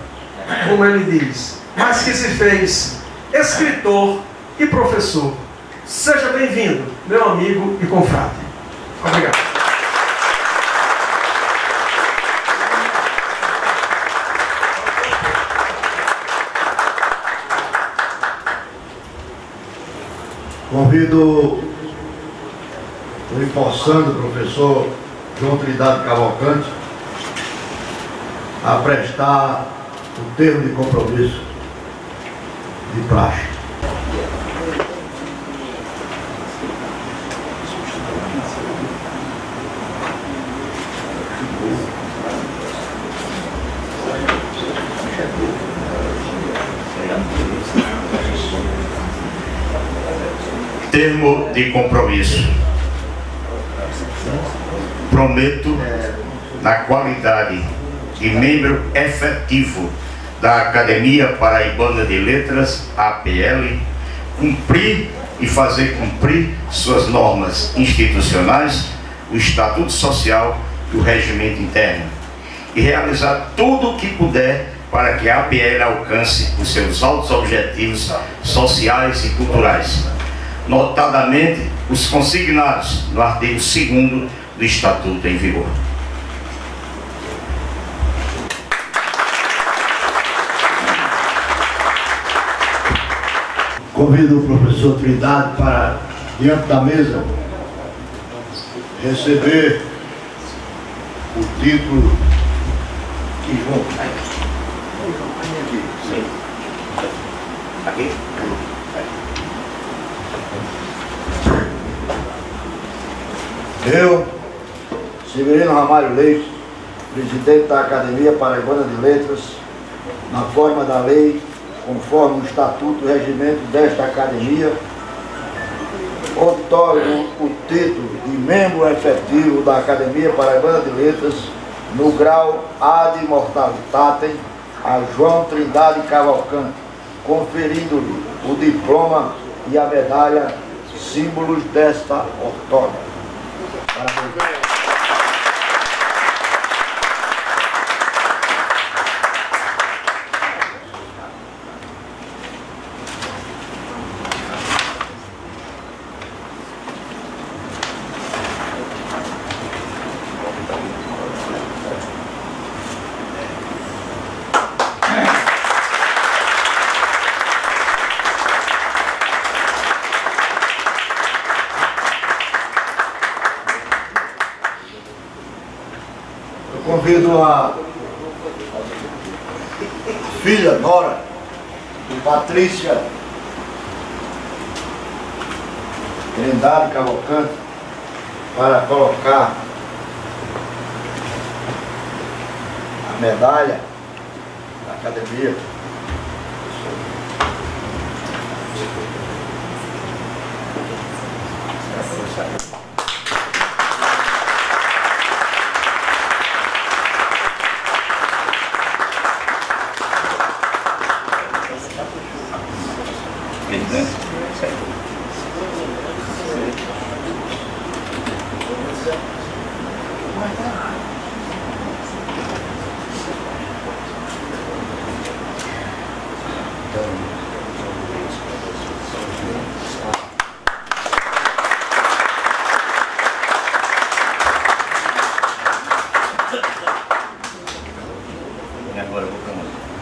como ele diz, mas que se fez escritor e professor. Seja bem-vindo, meu amigo e confrade. Obrigado. Convido o empossando professor João Trindade Cavalcante a prestar o termo de compromisso de praxe. Termo de compromisso. Prometo, na qualidade de membro efetivo da Academia Paraibana de Letras, APL, cumprir e fazer cumprir suas normas institucionais, o Estatuto Social e o Regimento Interno, e realizar tudo o que puder para que a APL alcance os seus altos objetivos sociais e culturais, notadamente os consignados no artigo 2º do Estatuto em vigor. Convido o professor Trindade para, diante da mesa, receber o título que João. Aqui? Eu, Severino Ramalho Leite, presidente da Academia Paraibana de Letras, na forma da lei, conforme o Estatuto e o Regimento desta Academia, outorgo o título de membro efetivo da Academia Paraibana de Letras no grau ad immortalitatem a João Trindade Cavalcante, conferindo-lhe o diploma e a medalha, símbolos desta outorga. Parabéns. Convido a filha, nora, Patrícia Trindade Cavalcante, para colocar a medalha academia.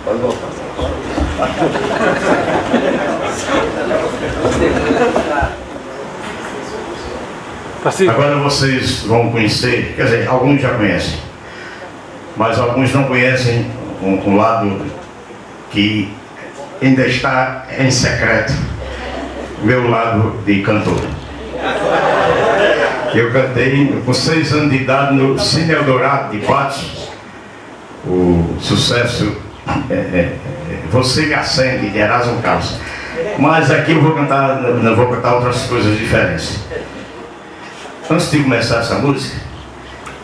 Pode voltar. Agora vocês vão conhecer, quer dizer, alguns já conhecem, mas alguns não conhecem um lado que ainda está em secreto, meu lado de cantor. Eu cantei com 6 anos de idade no Cine Eldorado de Patos, o sucesso Você Me Acende, de Erasmo Carlos. Mas aqui eu vou cantar outras coisas diferentes. Antes de começar essa música,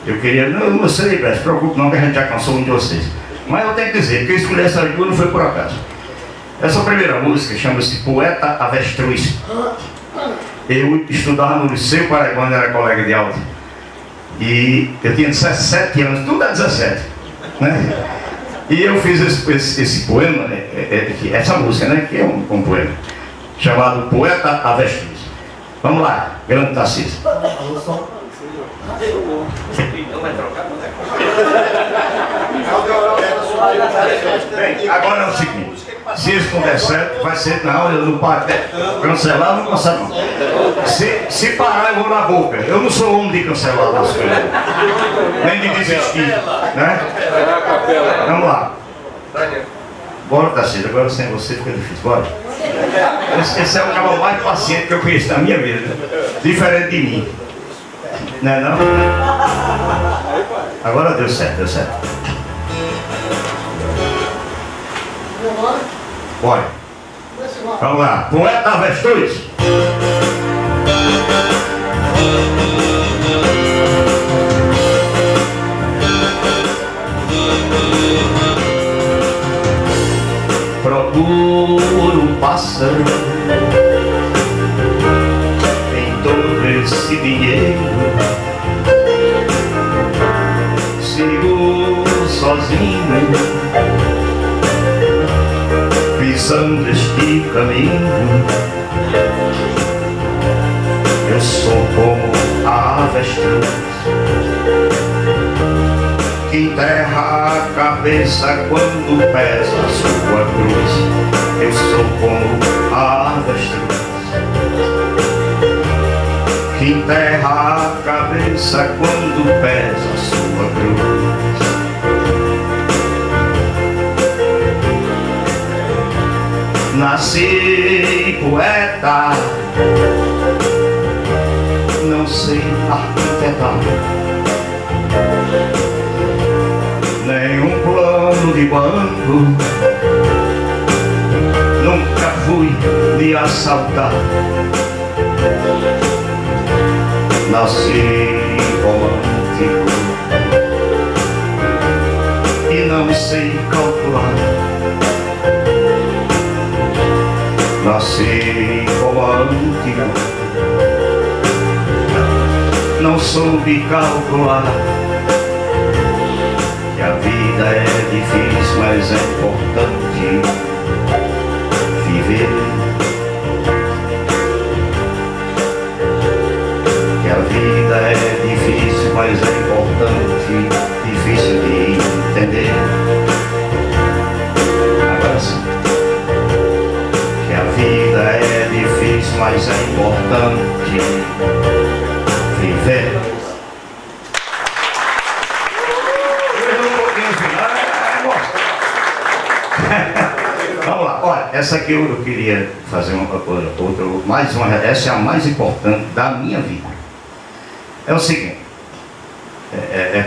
eu queria, não sei, se preocupe não, que a gente já cansou um de vocês. Mas eu tenho que dizer que eu escolhi essa duas não foi por acaso. Essa primeira música chama-se Poeta Avestruz. Eu estudava no Liceu Paraibano, era colega de aula. E eu tinha 17 anos, tudo é 17, né? E eu fiz esse poema, essa música, né? Que é um poema, chamado Poeta Avestruz. Vamos lá, grande Tarcísio. Bem, agora é o seguinte, se isso não der certo, vai ser na aula, eu não paro, cancelar não consegue não. Se parar, eu vou na boca. Eu não sou homem de cancelar as coisas, nem de desistir, né? Vamos lá. Bora, Tarcísio, agora sem você fica difícil, bora. Esse é o cara mais paciente que eu conheço na minha vida, diferente de mim. Não é não? Agora deu certo, deu certo. Bora. Vamos lá. Poeta Avestruz. Procuro um pássaro em todo esse dinheiro. Sigo sozinho, pisando este caminho. Eu sou como a avestruz que enterra a cabeça quando pesa a sua cruz. Eu sou como a avestruz que enterra a cabeça quando pesa a sua cruz. Nasci poeta, não sei arquitetar nenhum plano de banco, nunca fui de assaltar. Nasci romântico e não sei calcular. Nasci romântico, não soube calcular. Que a vida é difícil, mas é importante viver. Que a vida é difícil, mas é importante, difícil de entender. Agora sim. Que a vida é difícil, mas é importante viver. Vamos lá, olha, essa aqui eu queria fazer essa é a mais importante da minha vida. É o seguinte,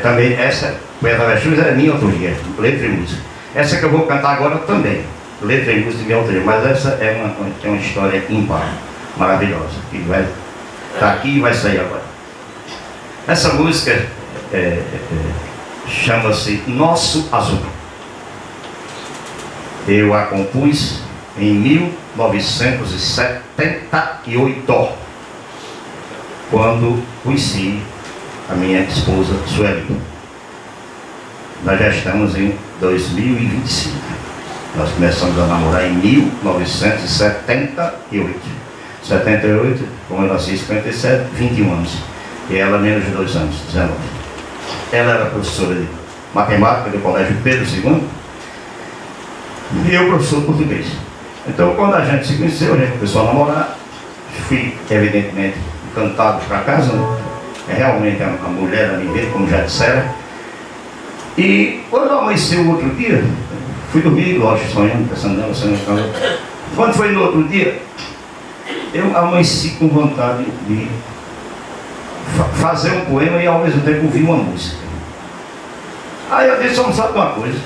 também essa Poeta Avestruz é minha autoria, letra e música. Essa que eu vou cantar agora também, letra e música de autoria, mas essa é uma história ímpar, maravilhosa, que vai estar aqui e vai sair agora. Essa música chama-se Nosso Azul. Eu a compus em 1978, quando conheci a minha esposa Sueli. Nós já estamos em 2025. Nós começamos a namorar em 1978. 78, como eu nasci em 57, 21 anos. E ela menos de 2 anos, 19. Ela era professora de matemática do Colégio Pedro II e eu professor de português. Então, quando a gente se conheceu, a gente começou a namorar. Fui, evidentemente, encantado para casa. Realmente a mulher a me ver, como já disseram. E quando amanheceu o outro dia, fui dormir, lógico, sonhando, pensando nela, sonhando. Quando foi no outro dia, eu amanheci com vontade de fazer um poema e ao mesmo tempo ouvir uma música. Aí eu disse, vamos sabe uma coisa,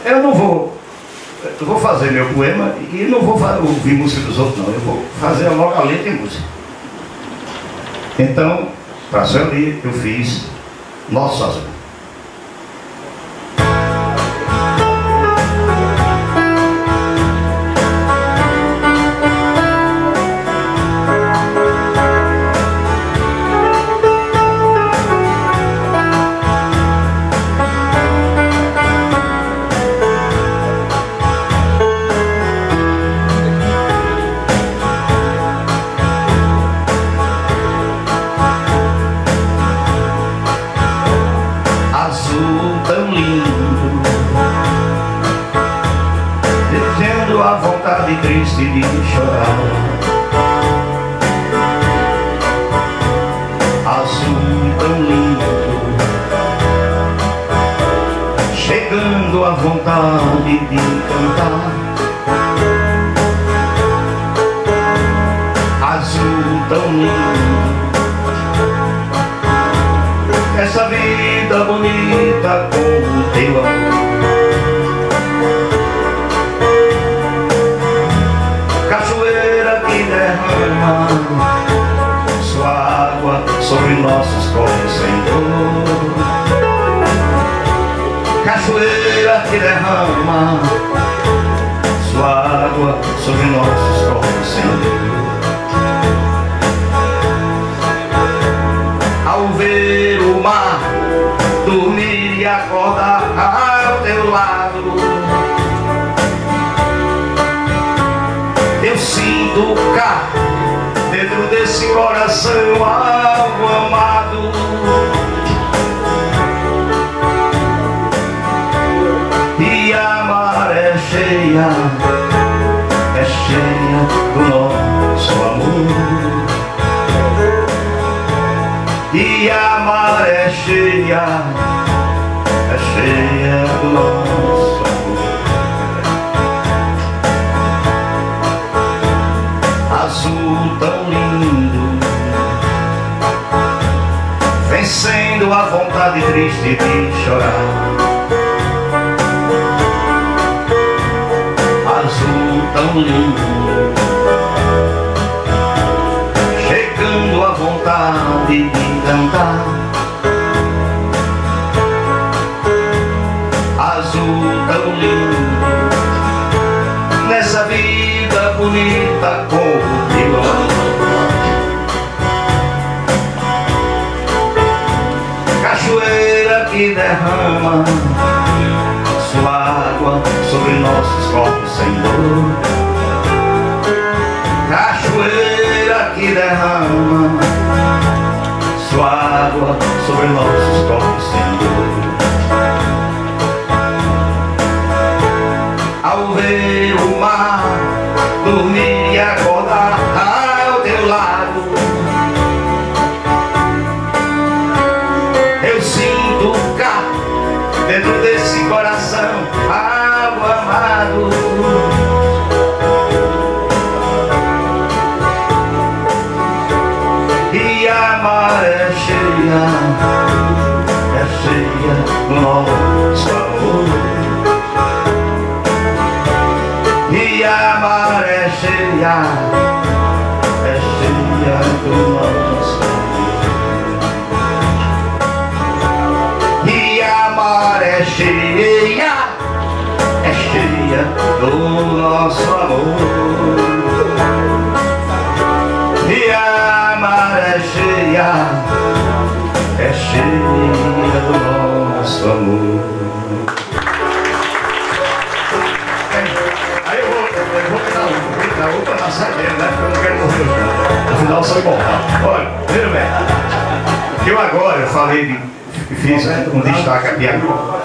eu vou fazer meu poema e não vou ouvir música dos outros não, eu vou fazer logo a letra e música. Então, para Sueli, eu fiz Nosso Azul. Triste de chorar, azul tão lindo, chegando à vontade de cantar, azul tão lindo, essa vida bonita com o teu amor. Sua água sobre nossos corpos sem dor, cachoeira que derrama sua água sobre nossos corpos sem dor. Ao ver o mar dormir e acordar ao teu lado, eu sinto cá dentro desse coração algo amado. E a maré cheia é cheia do nosso amor. E a maré cheia é cheia do nosso amor. Azul tão lindo, vencendo a vontade triste de chorar. Azul tão lindo, chegando a vontade de cantar. Azul tão lindo, nessa vida bonita com o teu amor. Cachoeira que derrama sua água sobre nossos corpos sem dor. Cachoeira que derrama sua água sobre nossos corpos sem dor. Ao ver o mar dormir e acordar ao teu lado, eu sinto cá dentro desse coração algo amado. E a maré cheia é cheia do nosso amor. maré é cheia do nosso amor. E a maré cheia é cheia do nosso amor. Aí eu vou dar outra na saída, né? Porque eu não quero morrer. Afinal, eu sou igual. Olha, veja bem. Eu agora falei fiz um destaque a Piancó.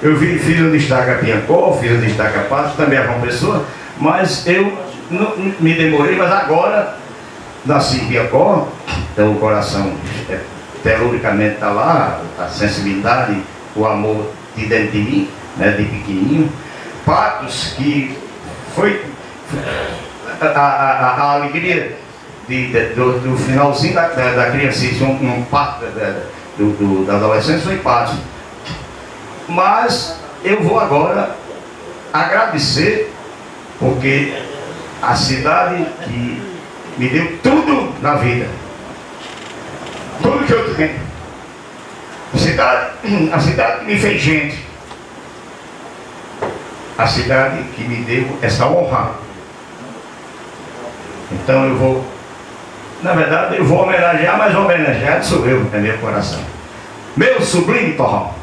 Eu fiz um destaque a Piancó, fiz um destaque a Patos, também a João Pessoa, mas eu não me demorei, mas agora nasci em Piancó, então o coração teluricamente está lá, a sensibilidade, o amor de dentro de mim, né, de pequenininho. Patos, que foi a alegria do finalzinho da criancice, um parto da adolescência foi Patos. Mas eu vou agora agradecer, porque a cidade que me deu tudo na vida, tudo que eu tenho, a cidade que me fez gente, a cidade que me deu essa honra. Então eu vou, na verdade eu vou homenagear, mas homenageado sou eu, é meu coração. Meu sublime Torrão.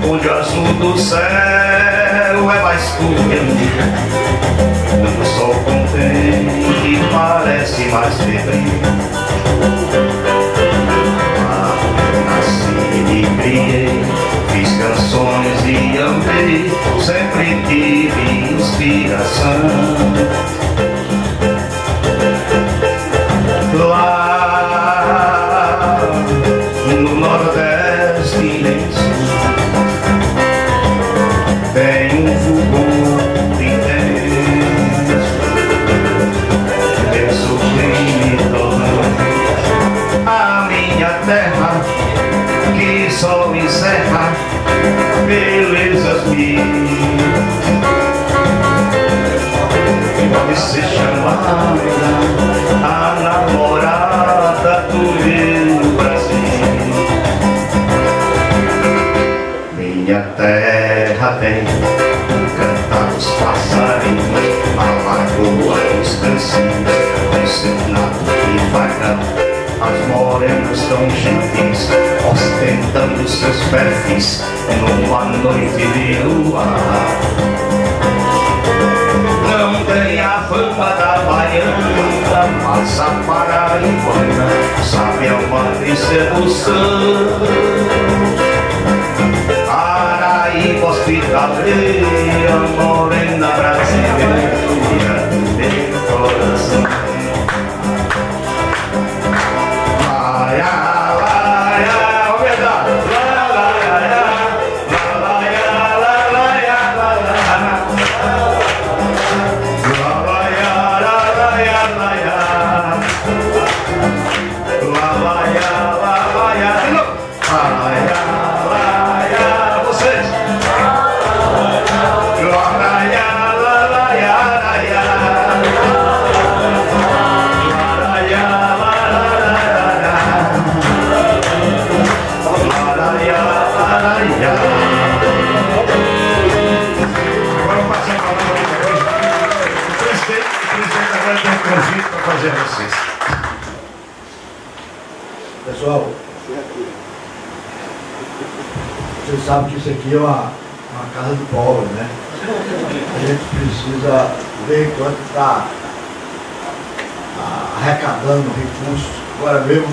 Onde o azul do céu é mais puro que o dia, quando o sol contém e parece mais febril. Nasci, me criei, fiz canções e amei, sempre tive inspiração. Lá no Nordeste tem um vulgo intenso, meu sublime Torrão, a minha terra que só encerra belezas mil. Pode ser chamada a namorada do meu Brasil. Minha terra tem o cantar dos passarinhos, a lagoa dos cancinhos, o cenário que vaga, as morenas tão gentis, ostentando seus perfis numa noite de luar. Não tem a fama da baiana, mas a paraibana sabe amar e sedução. Paraíba hospitaleira, morena brasileira do meu coração. Pessoal, Vocês sabem que isso aqui é uma casa do pobre, né? A gente precisa ver enquanto está arrecadando recursos. Agora mesmo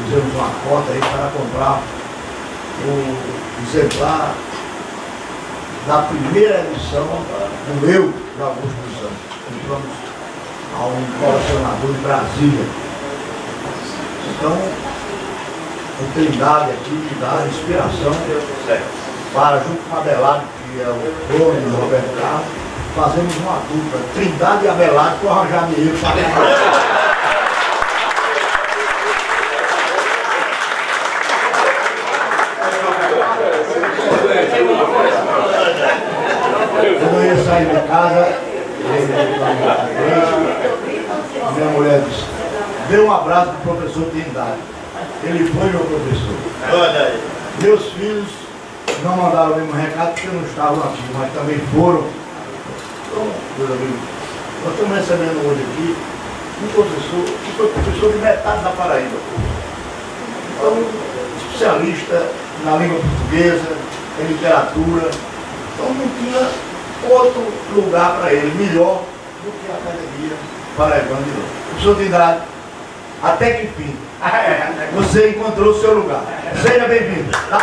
fizemos uma cota aí para comprar o exemplar da primeira edição do Eu de Augusto dos Santos. Compramos a um colecionador de Brasília. Então, o Trindade aqui me dá inspiração para, junto com a Abelardo, que é o dono do Roberto Carlos, fazemos uma dupla, Trindade e Abelardo, para arranjar dinheiro para quando eu ia sair de casa, minha mulher disse, dê um abraço para o professor Trindade. Ele foi meu professor. Meus filhos não mandaram o mesmo recado porque não estavam aqui, mas também foram. Então, meus amigos, nós estamos recebendo hoje aqui um professor que foi professor de metade da Paraíba. Então, especialista na língua portuguesa, em literatura. Então não tinha outro lugar para ele, melhor do que a Academia Paraibana de Letras. Professor Trindade, até que enfim, você encontrou o seu lugar. Seja bem-vindo. Tá?